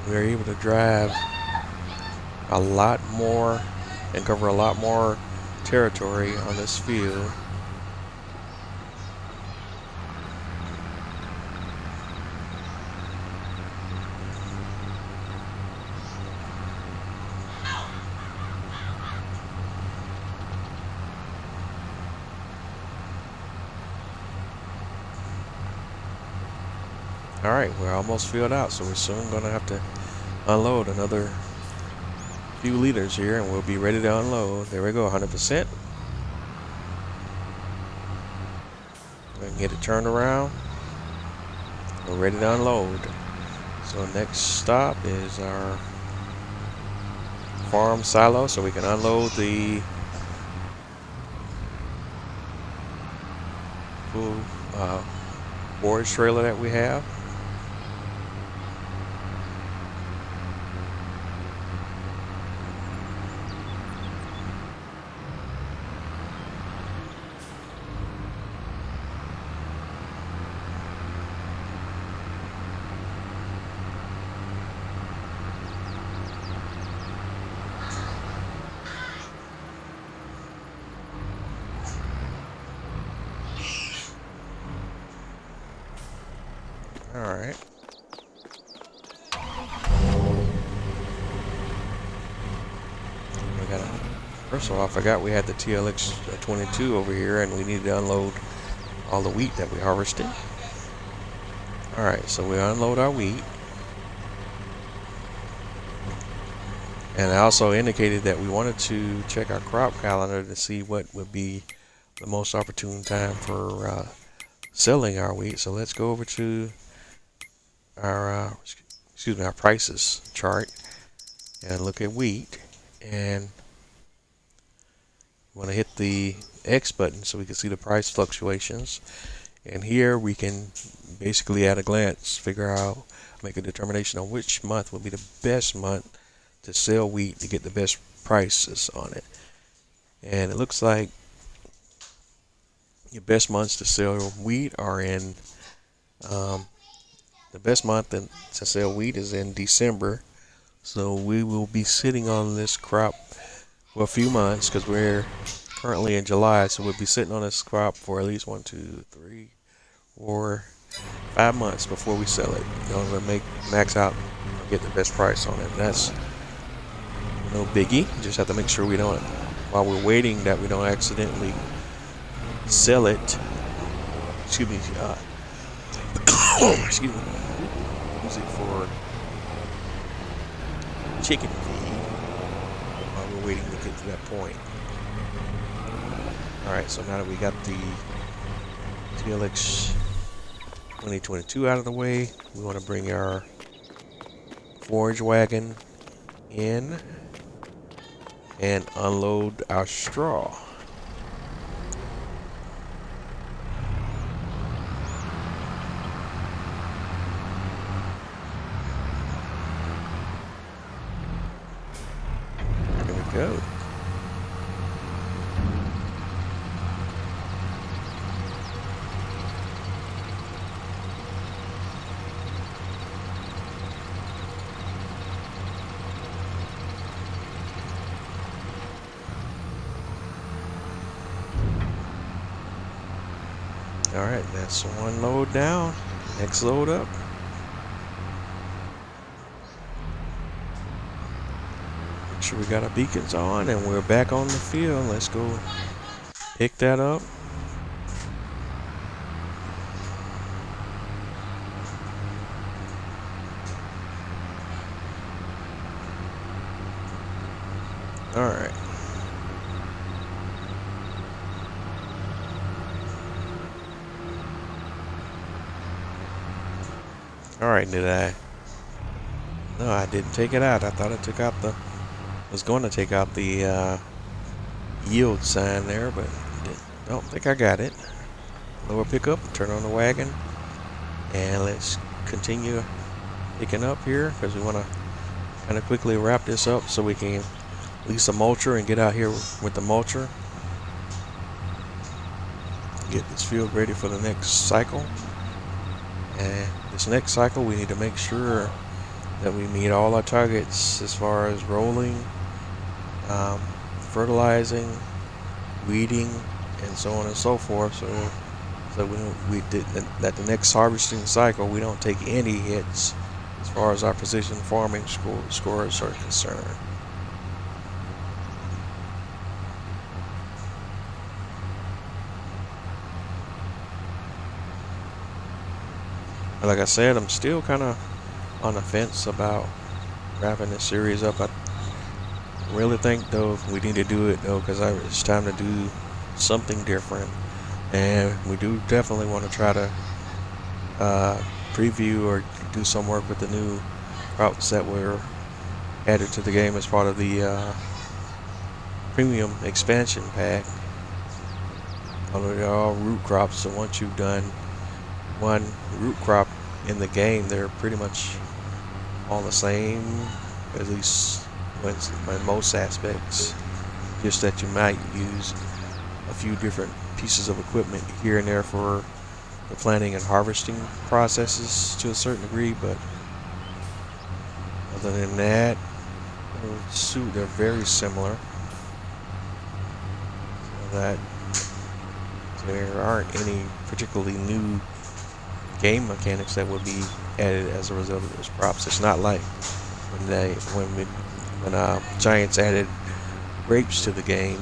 we are able to drive a lot more and cover a lot more territory on this field. Alright, we're almost filled out, so we're soon going to have to unload another few liters here, and we'll be ready to unload. There we go, 100%. hit a turnaround. We're ready to unload. So next stop is our farm silo, so we can unload the full forage trailer that we have. Alright. First of all, I forgot we had the TLX 22 over here and we needed to unload all the wheat that we harvested. Alright, so we unload our wheat. And I also indicated that we wanted to check our crop calendar to see what would be the most opportune time for selling our wheat. So let's go over to our our prices chart and look at wheat, and we want to hit the X button so we can see the price fluctuations. And here we can basically at a glance figure out, make a determination on which month would be the best month to sell wheat to get the best prices on it. And it looks like your best months to sell wheat are in the best month to sell wheat is in December. So we will be sitting on this crop for a few months because we're currently in July. So we'll be sitting on this crop for at least 1, 2, 3, 4, 5 months before we sell it. In order to max out and get the best price on it. And that's no biggie. Just have to make sure we don't, while we're waiting, that we don't accidentally sell it. Excuse me. Excuse me. Use it for chicken feed while we're waiting to get to that point. Alright, so now that we got the TLX 2022 out of the way, we want to bring our forage wagon in and unload our straw. Go. All right, that's one load down. Next load up. Sure we got our beacons on and we're back on the field. Let's go pick that up. All right. All right, did I? No, I didn't take it out. I thought I took out the was going to take out the yield sign there, but don't think I got it. Lower pickup, turn on the wagon, and let's continue picking up here because we want to kind of quickly wrap this up so we can lease a mulcher and get out here with the mulcher. Get this field ready for the next cycle. And this next cycle we need to make sure that we meet all our targets as far as rolling, fertilizing, weeding, and so on and so forth. So we did that the next harvesting cycle we don't take any hits as far as our precision farming scores are concerned. Like I said, I'm still kind of on the fence about wrapping this series up. I really think though we need to do it though because it's time to do something different. And we do definitely want to try to preview or do some work with the new routes that were added to the game as part of the premium expansion pack. Although they're all root crops, so once you've done one root crop in the game, they're pretty much all the same, at least in most aspects. Just that you might use a few different pieces of equipment here and there for the planting and harvesting processes to a certain degree, but other than that, they're very similar. So that there aren't any particularly new game mechanics that would be added as a result of those crops. It's not like when Giants added grapes to the game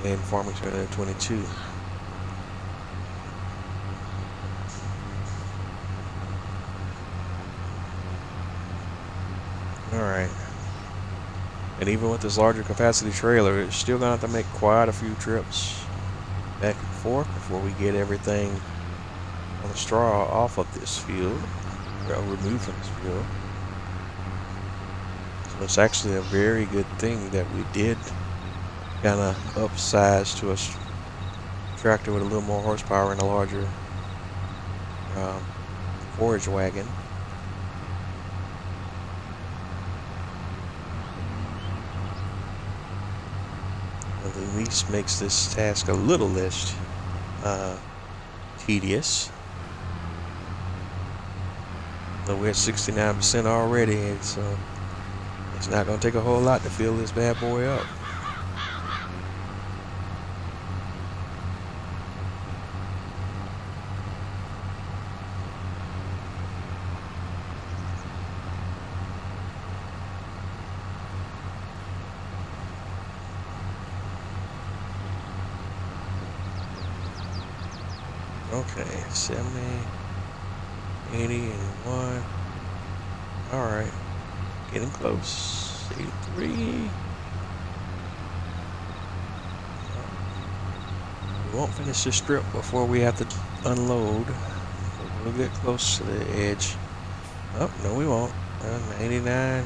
in Farming Simulator 22. Alright. And even with this larger capacity trailer, it's still gonna have to make quite a few trips back and forth before we get everything on the straw off of this field, or removed from this field. So it's actually a very good thing that we did kind of upsize to a tractor with a little more horsepower and a larger forage wagon. At least makes this task a little less tedious. So we're at 69% already, and so it's not going to take a whole lot to fill this bad boy up. Okay, 70, 80, 81. Alright, getting close. 83. We won't finish this strip before we have to unload. We'll get close to the edge. Oh, no we won't. 89.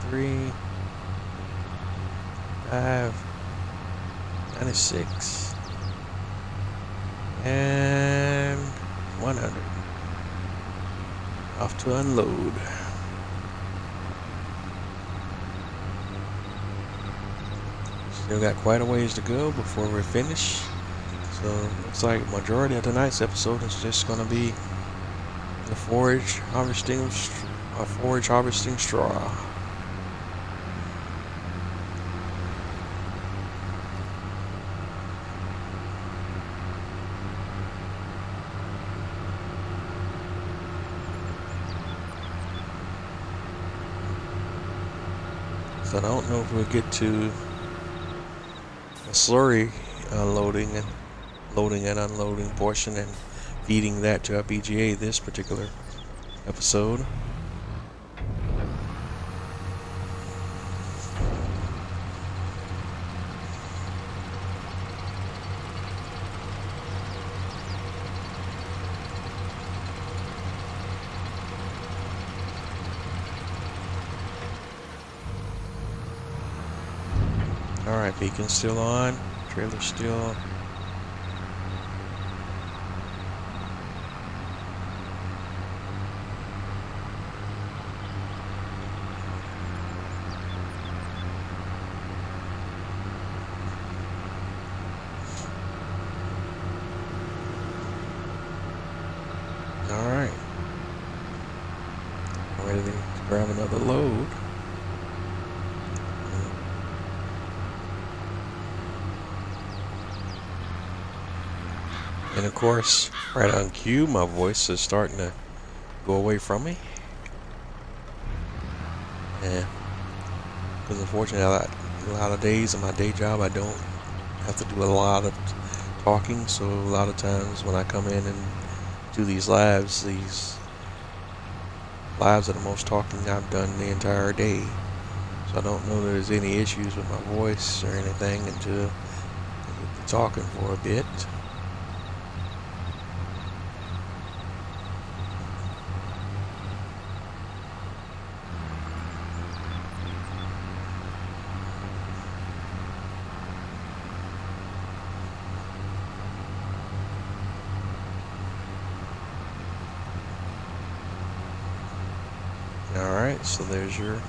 93. 96 and 100. Off to unload. Still got quite a ways to go before we're finished. So looks like majority of tonight's episode is just going to be the forage harvesting straw. So I don't know if we'll get to the slurry loading and unloading portion and feeding that to our BGA this particular episode. Alright, beacon's still on, trailer's still on. Alright, ready to grab another load. And of course, right on cue, my voice is starting to go away from me. Yeah, because unfortunately, a lot of days in my day job, I don't have to do a lot of talking. So a lot of times when I come in and do these lives are the most talking I've done the entire day. So I don't know there's any issues with my voice or anything until I get to talking for a bit. Alright, so there's your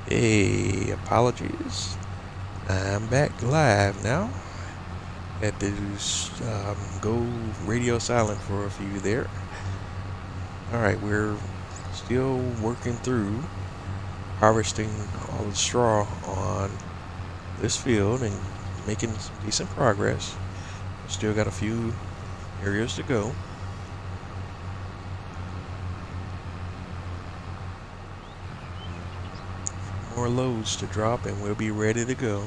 Hey, apologies. I'm back live now. Had to go radio silent for a few there. Alright, we're still working through harvesting all the straw on this field and making some decent progress. Still got a few areas to go. More loads to drop and we'll be ready to go.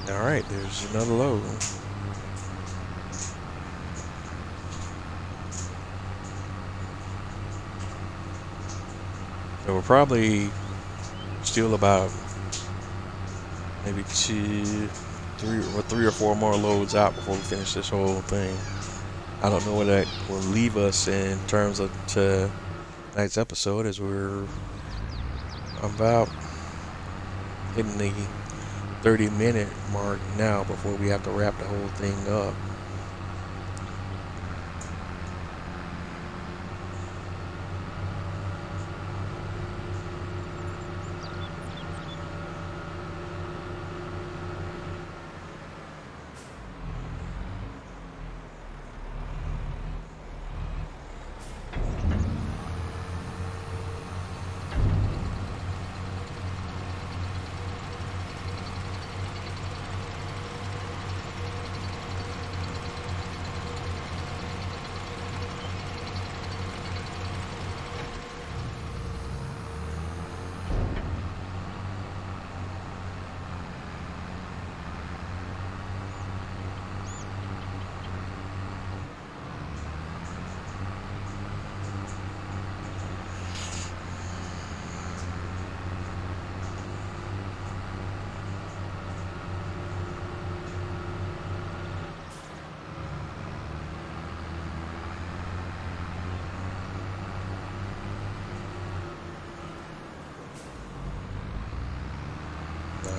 Alright, there's another load. So we're probably still about maybe three or four more loads out before we finish this whole thing. I don't know where that will leave us in terms of tonight's episode, as we're about hitting the 30-minute mark now before we have to wrap the whole thing up.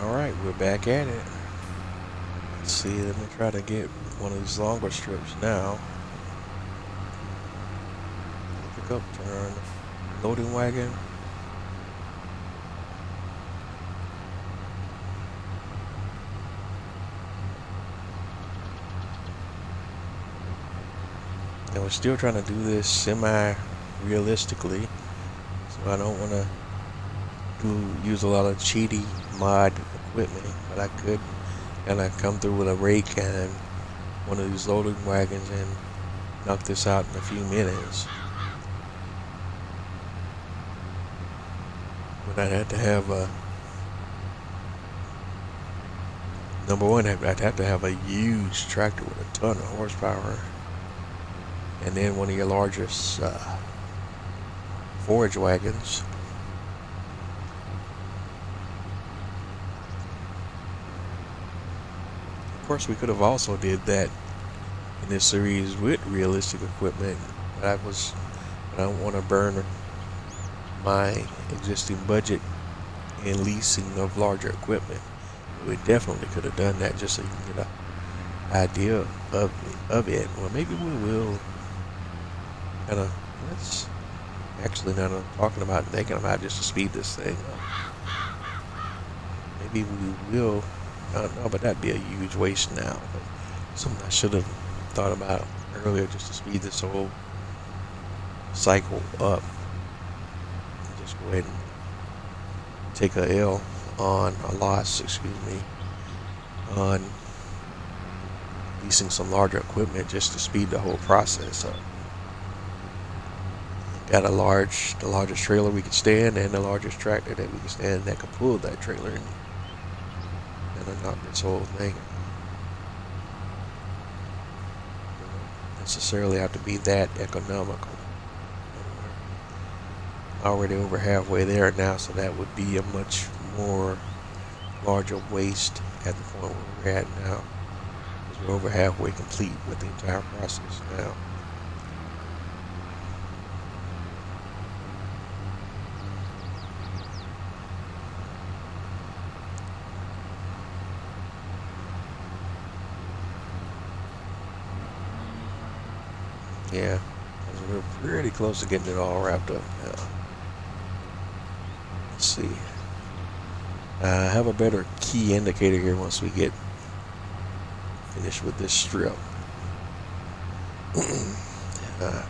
Alright, we're back at it. Let's see, let me try to get one of these longer strips now. Pick up, turn, loading wagon. And we're still trying to do this semi-realistically, so I don't want to use a lot of cheaty mod equipment, but I could kind of come through with a rake and one of these loading wagons and knock this out in a few minutes. But I'd have to have number one, I'd have to have a huge tractor with a ton of horsepower, and then one of your largest forage wagons. Of course, we could have also did that in this series with realistic equipment, but I don't want to burn my existing budget in leasing of larger equipment. We definitely could have done that just so you can get an idea of it. Well, maybe we will kind of, let's actually, now I'm talking about and thinking about just to speed this thing up. Maybe we will. I don't know, but that'd be a huge waste now. But something I should have thought about earlier, just to speed this whole cycle up. Just go ahead and take a loss, on leasing some larger equipment just to speed the whole process up. Got the largest trailer we could stand and the largest tractor that we could stand that could pull that trailer and knock this whole thing. Don't necessarily have to be that economical. Already over halfway there now, so that would be a much more larger waste at the point where we're at now. Because we're over halfway complete with the entire process now. Yeah, we're pretty close to getting it all wrapped up now. Let's see. I have a better key indicator here once we get finished with this strip. uh,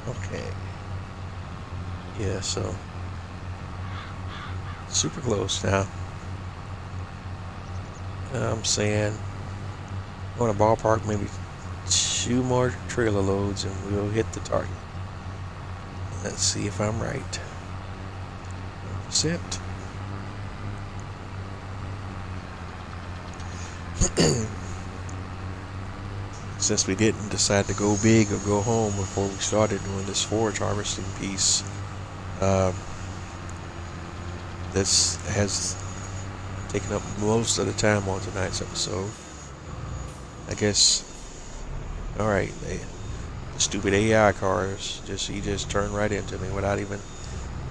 okay. Yeah, so super close now. I'm saying on a ballpark, maybe 2 more trailer loads and we'll hit the target. Let's see if I'm right. 100%. Since we didn't decide to go big or go home before we started doing this forage harvesting piece, this has taken up most of the time on tonight's episode. I guess, alright, the stupid AI cars, he just turned right into me without even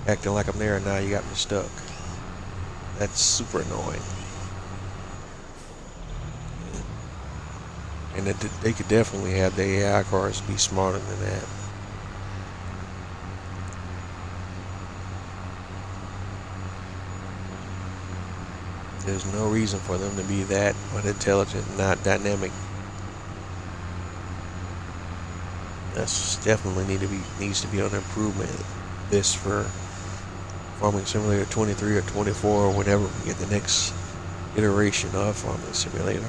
acting like I'm there, and now you got me stuck. That's super annoying. And they could definitely have the AI cars be smarter than that. There's no reason for them to be that unintelligent, not dynamic. That's definitely needs to be on improvement list for Farming Simulator 23 or 24 or whenever we get the next iteration of Farming Simulator.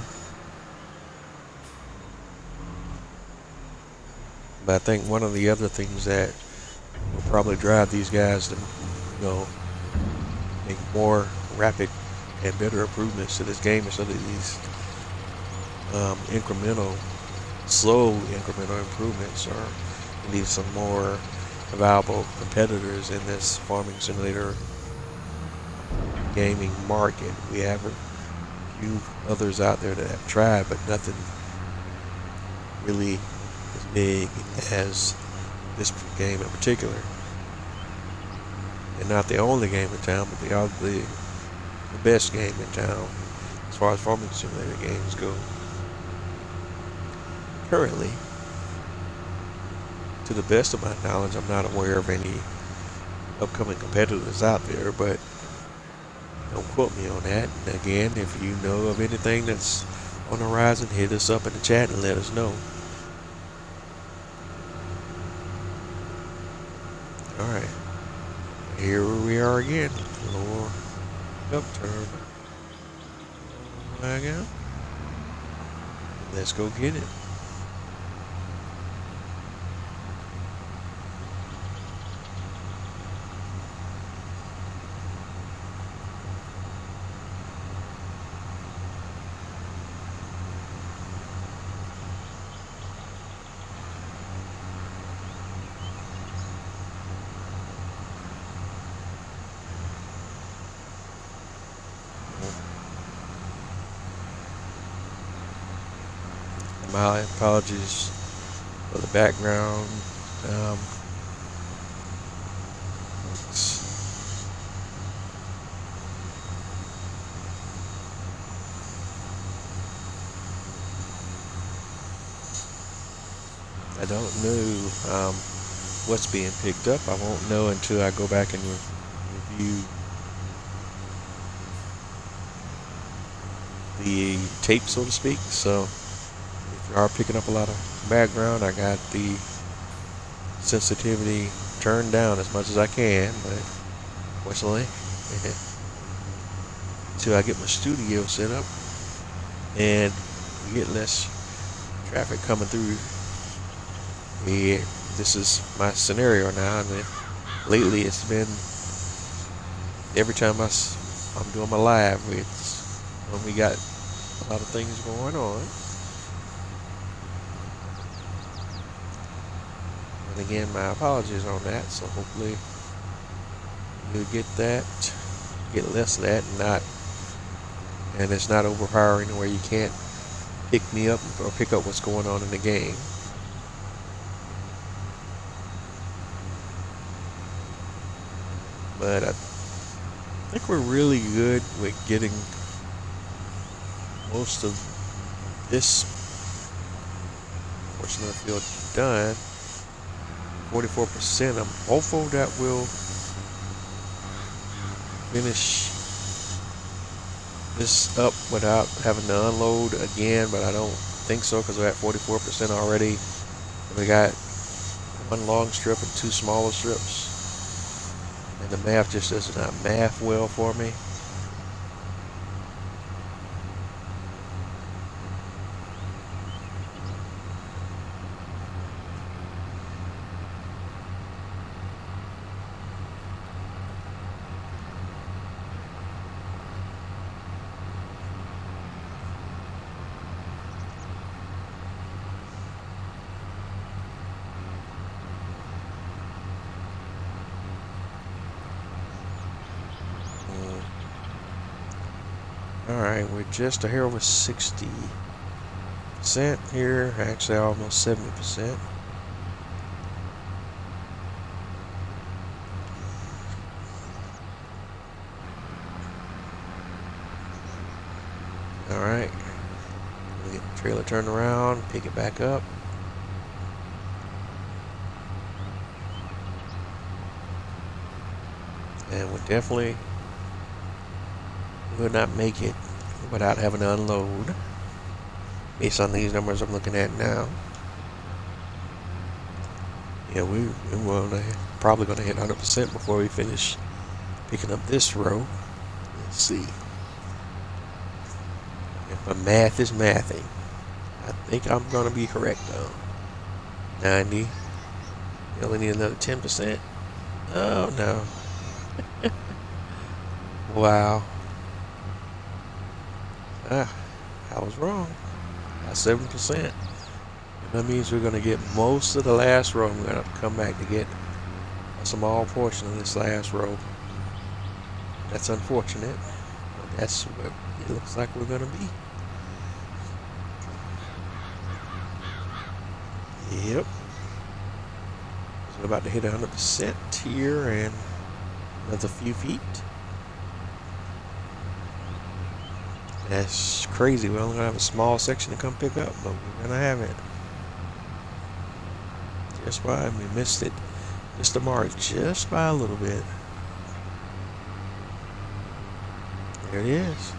But I think one of the other things that will probably drive these guys to, make more rapid and better improvements to this game instead of these slow incremental improvements, or we need some more viable competitors in this Farming Simulator gaming market. We have a few others out there that have tried, but nothing really as big as this game in particular. And not the only game in town, but they are the best game in town as far as Farming Simulator games go. Currently, to the best of my knowledge, I'm not aware of any upcoming competitors out there, but don't quote me on that. And again, if you know of anything that's on the horizon, hit us up in the chat and let us know. Alright, here we are again. Lower upturn. Back out. Let's go get it. My apologies for the background. I don't know what's being picked up. I won't know until I go back and review the tape, so to speak. So if you are picking up a lot of background, I got the sensitivity turned down as much as I can, but fortunately, until I get my studio set up and we get less traffic coming through here. This is my scenario now, and lately it's been every time I'm doing my live, it's when we got a lot of things going on. And again, my apologies on that. So hopefully you'll get less of that, and it's not overpowering where you can't pick me up or pick up what's going on in the game. But I think we're really good with getting most of this portion of the field done. 44%. I'm hopeful that we'll finish this up without having to unload again, but I don't think so because we're at 44% already. We got one long strip and two smaller strips, and the math just does not math well for me. Alright, we're just a hair over 60% here, actually almost 70%. Alright, get the trailer turned around, pick it back up. And we definitely will not make it without having to unload, based on these numbers I'm looking at now. Yeah, we're probably going to hit 100% before we finish picking up this row. Let's see if my math is mathing. I think I'm going to be correct though. 90. You only need another 10%. Oh no. Wow. I was wrong. By 7%. And that means we're going to get most of the last row. I'm going to have to come back to get a small portion of this last row. That's unfortunate, but that's what it looks like we're going to be. Yep. So we're about to hit 100% here and another few feet. That's crazy. We're only going to have a small section to come pick up, but we're going to have it. Just by, we missed it. Missed the mark just by a little bit. There it is.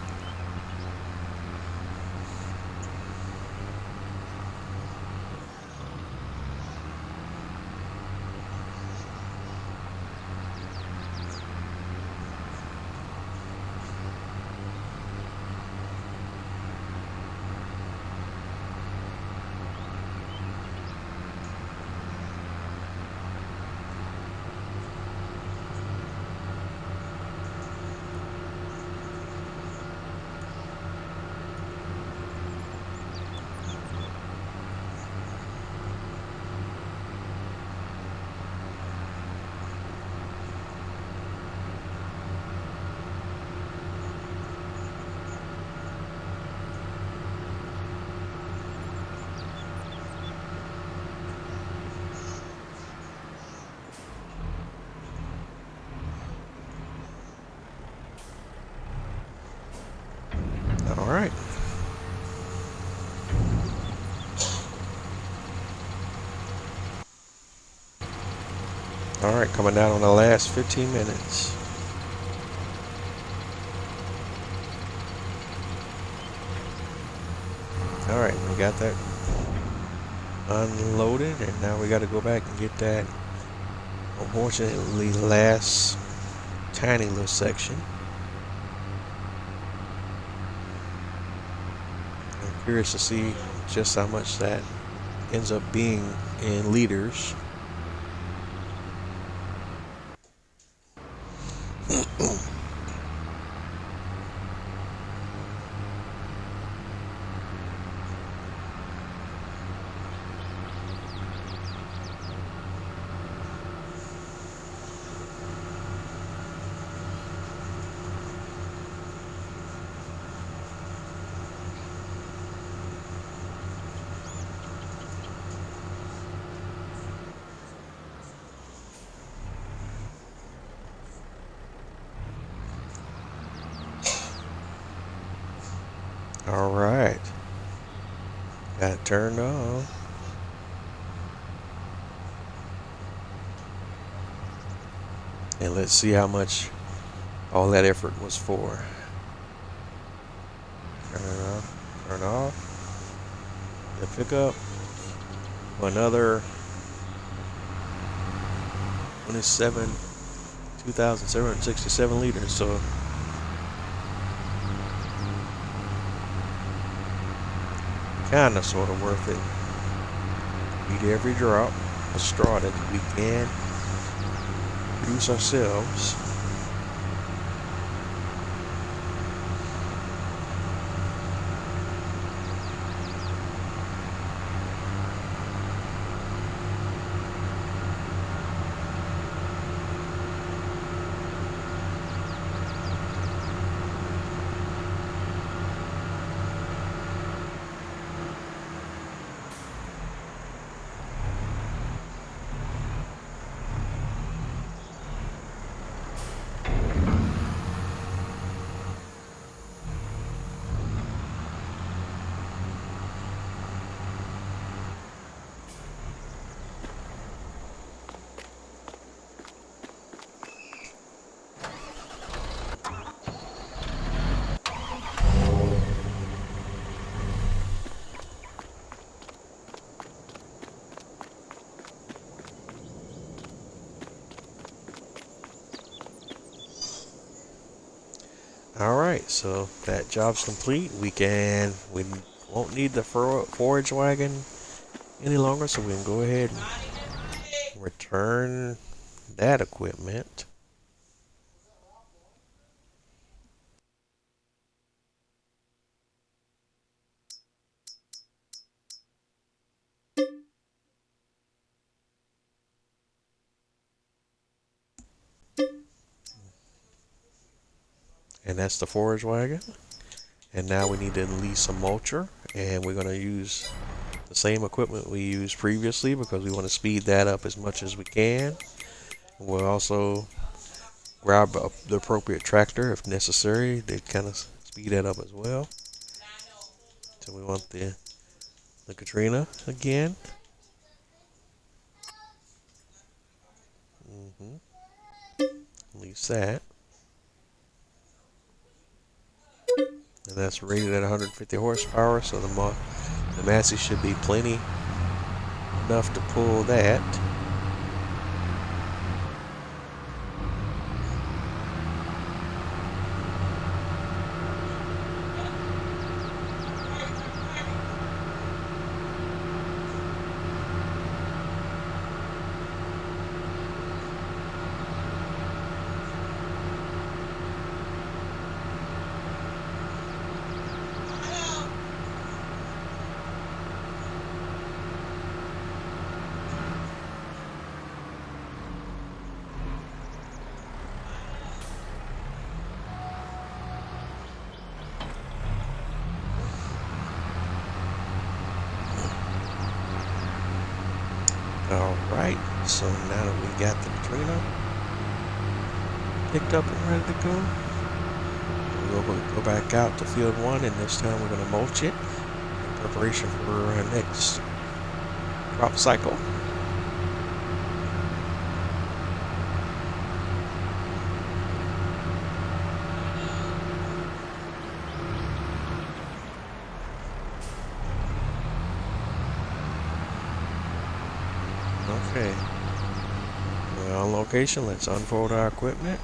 All right, coming down on the last 15 minutes. All right, we got that unloaded, and now we got to go back and get that, unfortunately, last tiny little section. I'm curious to see just how much that ends up being in liters. All right, got it turned on. And let's see how much all that effort was for. Turn it off, turn off. The pickup, another 2,767 liters. So kind of sort of worth it. Eat every drop of straw that we can produce ourselves. Alright, so that job's complete. We won't need the forage wagon any longer, so we can go ahead and return that equipment. And that's the forage wagon. And now we need to lease a mulcher, and we're going to use the same equipment we used previously because we want to speed that up as much as we can. We'll also grab the appropriate tractor if necessary to kind of speed that up as well. So we want the Katrina again. Lease that. And that's rated at 150 horsepower, so the Massey should be plenty enough to pull that. Alright, so now that we got the Katrina picked up and ready to go, we'll go back out to field 1, and this time we're going to mulch it in preparation for our next crop cycle. Okay. We're on location. Let's unfold our equipment.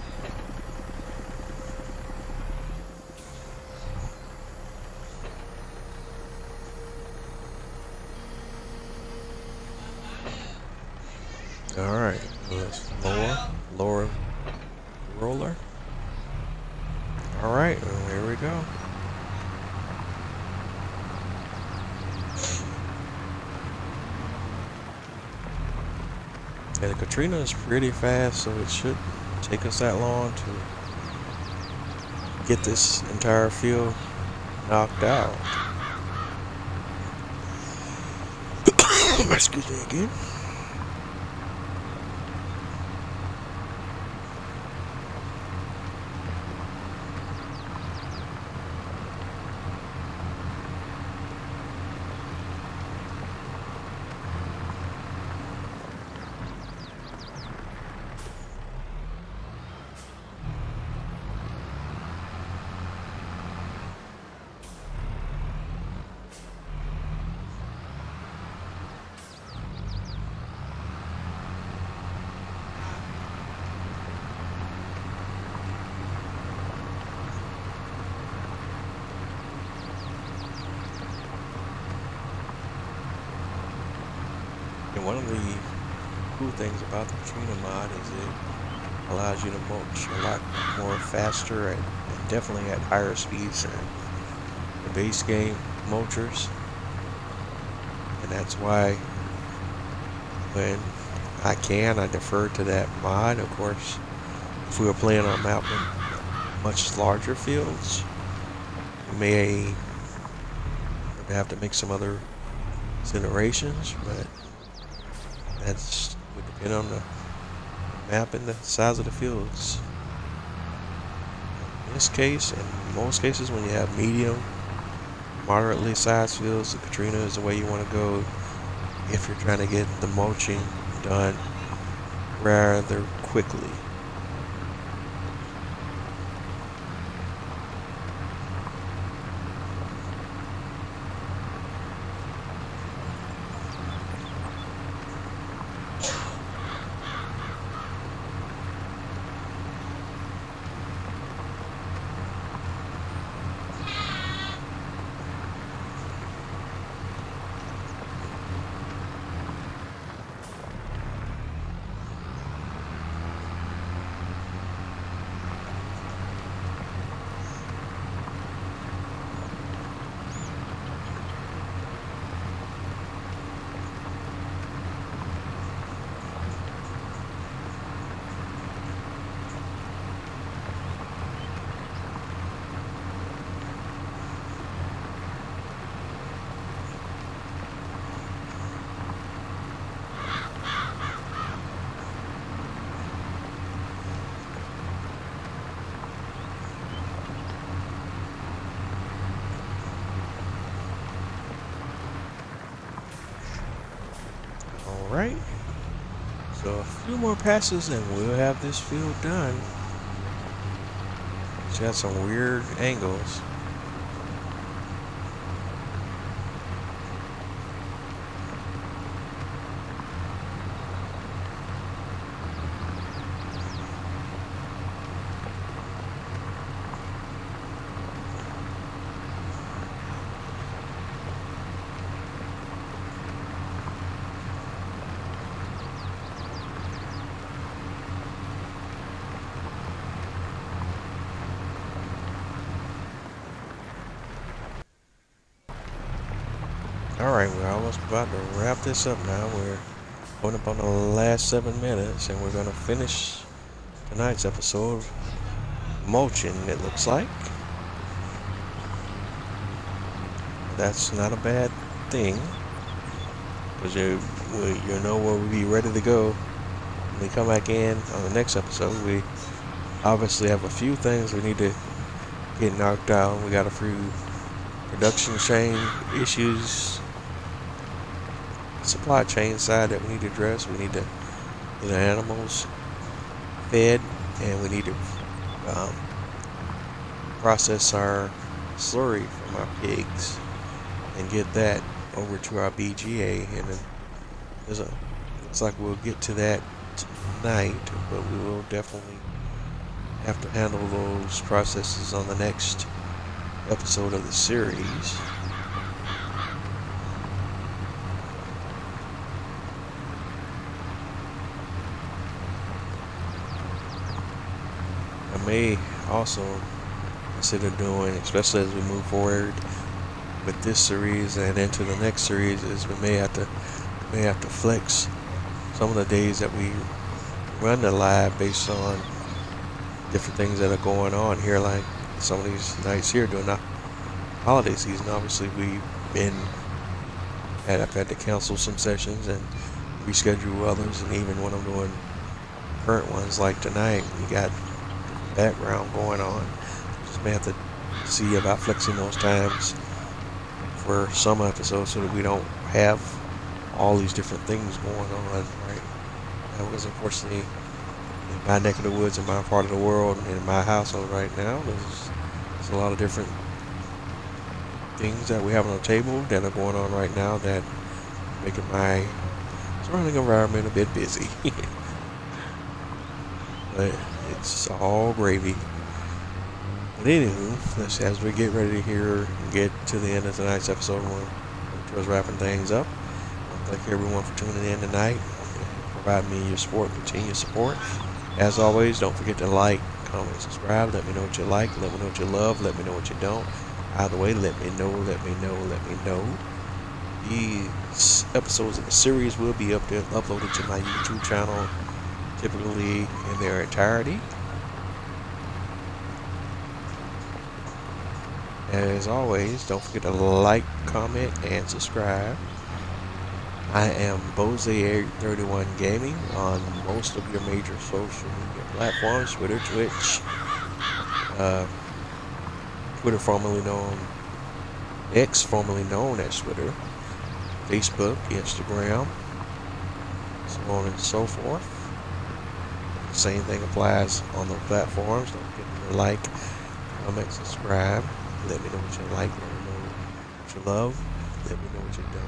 Alright. Let's lower roller. Alright, well, here we go. And the Katrina is pretty fast, so it should take us that long to get this entire field knocked out. Excuse me again. And one of the cool things about the Katrina mod is it allows you to mulch a lot more faster and definitely at higher speeds than the base game mulchers. And that's why when I defer to that mod. Of course, if we were playing on a map with much larger fields, we may have to make some other considerations, but that's would depend on the map and the size of the fields. In this case, and most cases, when you have medium, moderately sized fields, the Katrina is the way you want to go if you're trying to get the mulching done rather quickly. Alright, so a few more passes and we'll have this field done. It's got some weird angles. Alright, we're almost about to wrap this up now. We're going up on the last 7 minutes and we're going to finish tonight's episode mulching, it looks like. That's not a bad thing, because you know where we'll be ready to go when we come back in on the next episode. We obviously have a few things we need to get knocked out. We got a few production chain issues, supply chain side that we need to address. We need to get the animals fed, and we need to process our slurry from our pigs and get that over to our BGA. And then there's looks like we'll get to that tonight, but we will definitely have to handle those processes on the next episode of the series. I may also consider doing, especially as we move forward with this series and into the next series, is we may have to flex some of the days that we run the live based on different things that are going on here, like some of these nights here during the holiday season. Obviously I've had to cancel some sessions and reschedule others, and even when I'm doing current ones like tonight, we got background going on. Just may have to see about flexing those times for some episodes so that we don't have all these different things going on, right? Because unfortunately, in my neck of the woods, in my part of the world, in my household right now, there's a lot of different things that we have on the table that are going on right now that making my surrounding environment a bit busy. But it's all gravy. But anywho, as we get ready to get to the end of tonight's episode, we're towards wrapping things up. Thank everyone for tuning in tonight, providing me your support, continued support. As always, don't forget to like, comment, subscribe. Let me know what you like. Let me know what you love. Let me know what you don't. Either way, let me know. These episodes of the series will be uploaded to my YouTube channel, typically in their entirety. As always, don't forget to like, comment, and subscribe. I am Bose831 Gaming on most of your major social media platforms: Twitter, Twitch, Twitter formerly known, X formerly known as Twitter, Facebook, Instagram, so on and so forth. Same thing applies on the platforms. Don't forget to like, comment, subscribe. Let me know what you like. Let me know what you love. Let me know what you don't.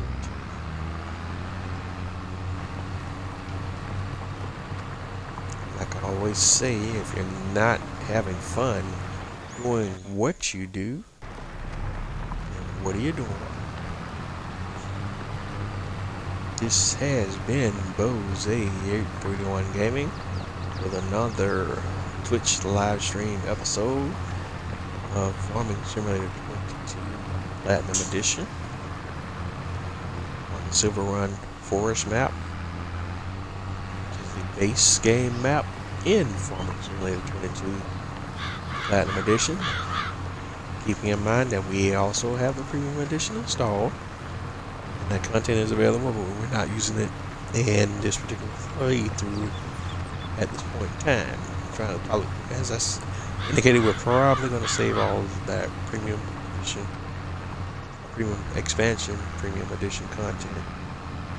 Like I always say, if you're not having fun doing what you do, then what are you doing? This has been Bose831 Gaming with another Twitch live stream episode of Farming Simulator 22 Platinum Edition on the Silverrun Forest map, which is the base game map in Farming Simulator 22 Platinum Edition. Keeping in mind that we also have the Premium Edition installed, and that content is available, but we're not using it in this particular playthrough at this point in time. I'm trying to, as I indicated, we're probably going to save all of that Premium Edition, Premium Expansion, Premium Edition content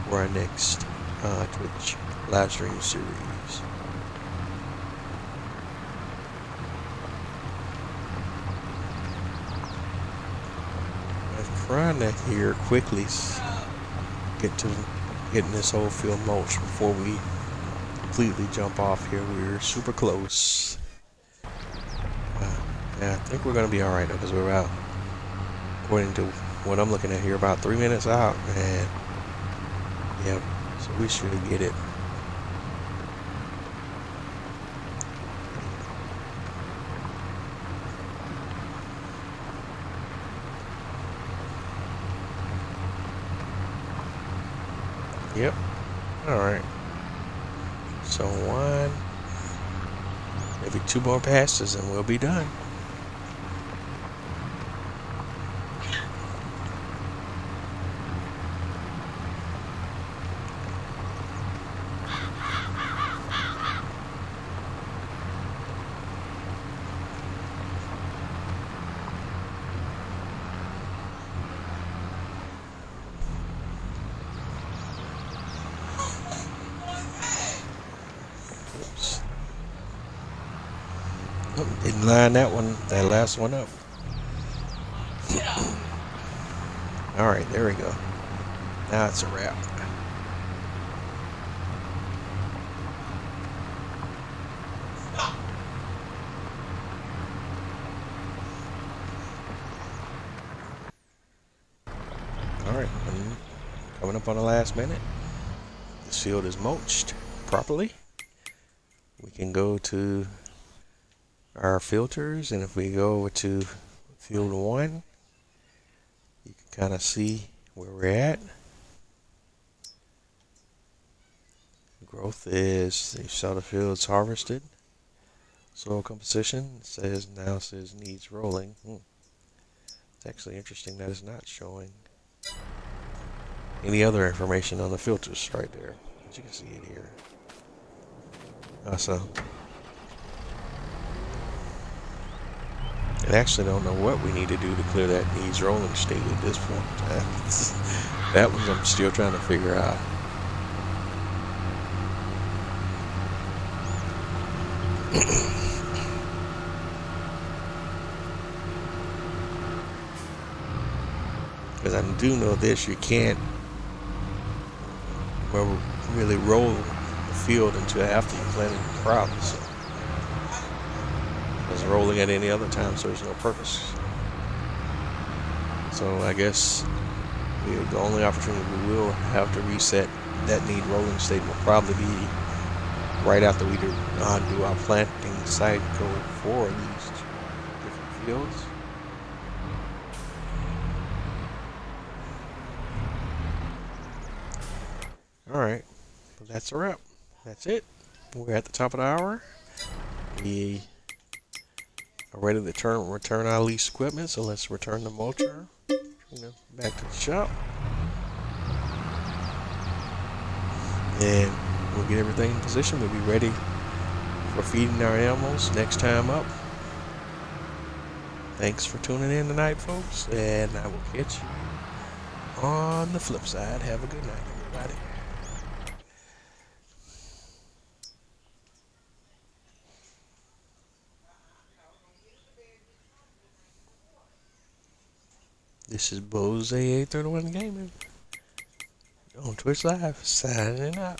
for our next Twitch live stream series. I'm trying to here quickly get to getting this whole field mulched before we completely jump off here. We're super close. Yeah, I think we're going to be alright though, because we're about, according to what I'm looking at here, about 3 minutes out, and yeah, so we should get it. Yep. Alright. So one, maybe two more passes and we'll be done. Didn't line that last one up. Alright, there we go. Now it's a wrap. Alright, coming up on the last minute. This field is mulched properly. We can go to our filters, and if we go over to field 1, you can kind of see where we're at. Growth is, you saw the fields harvested. Soil composition says needs rolling. It's actually interesting that it's not showing any other information on the filters right there, but you can see it here. So I actually don't know what we need to do to clear that needs rolling state at this point in time. That one I'm still trying to figure out. Because I do know this, you can't really roll the field until after you planted the crop. So it's rolling at any other time, so there's no purpose. So I guess the only opportunity we will have to reset that need rolling state will probably be right after we do our planting cycle for these different fields. Alright, well, that's a wrap. That's it. We're at the top of the hour. We are ready to return our leased equipment, so let's return the mulcher back to the shop. And we'll get everything in position. We'll be ready for feeding our animals next time up. Thanks for tuning in tonight, folks, and I will catch you on the flip side. Have a good night, everybody. This is Bose 831 Gaming on Twitch Live, signing out.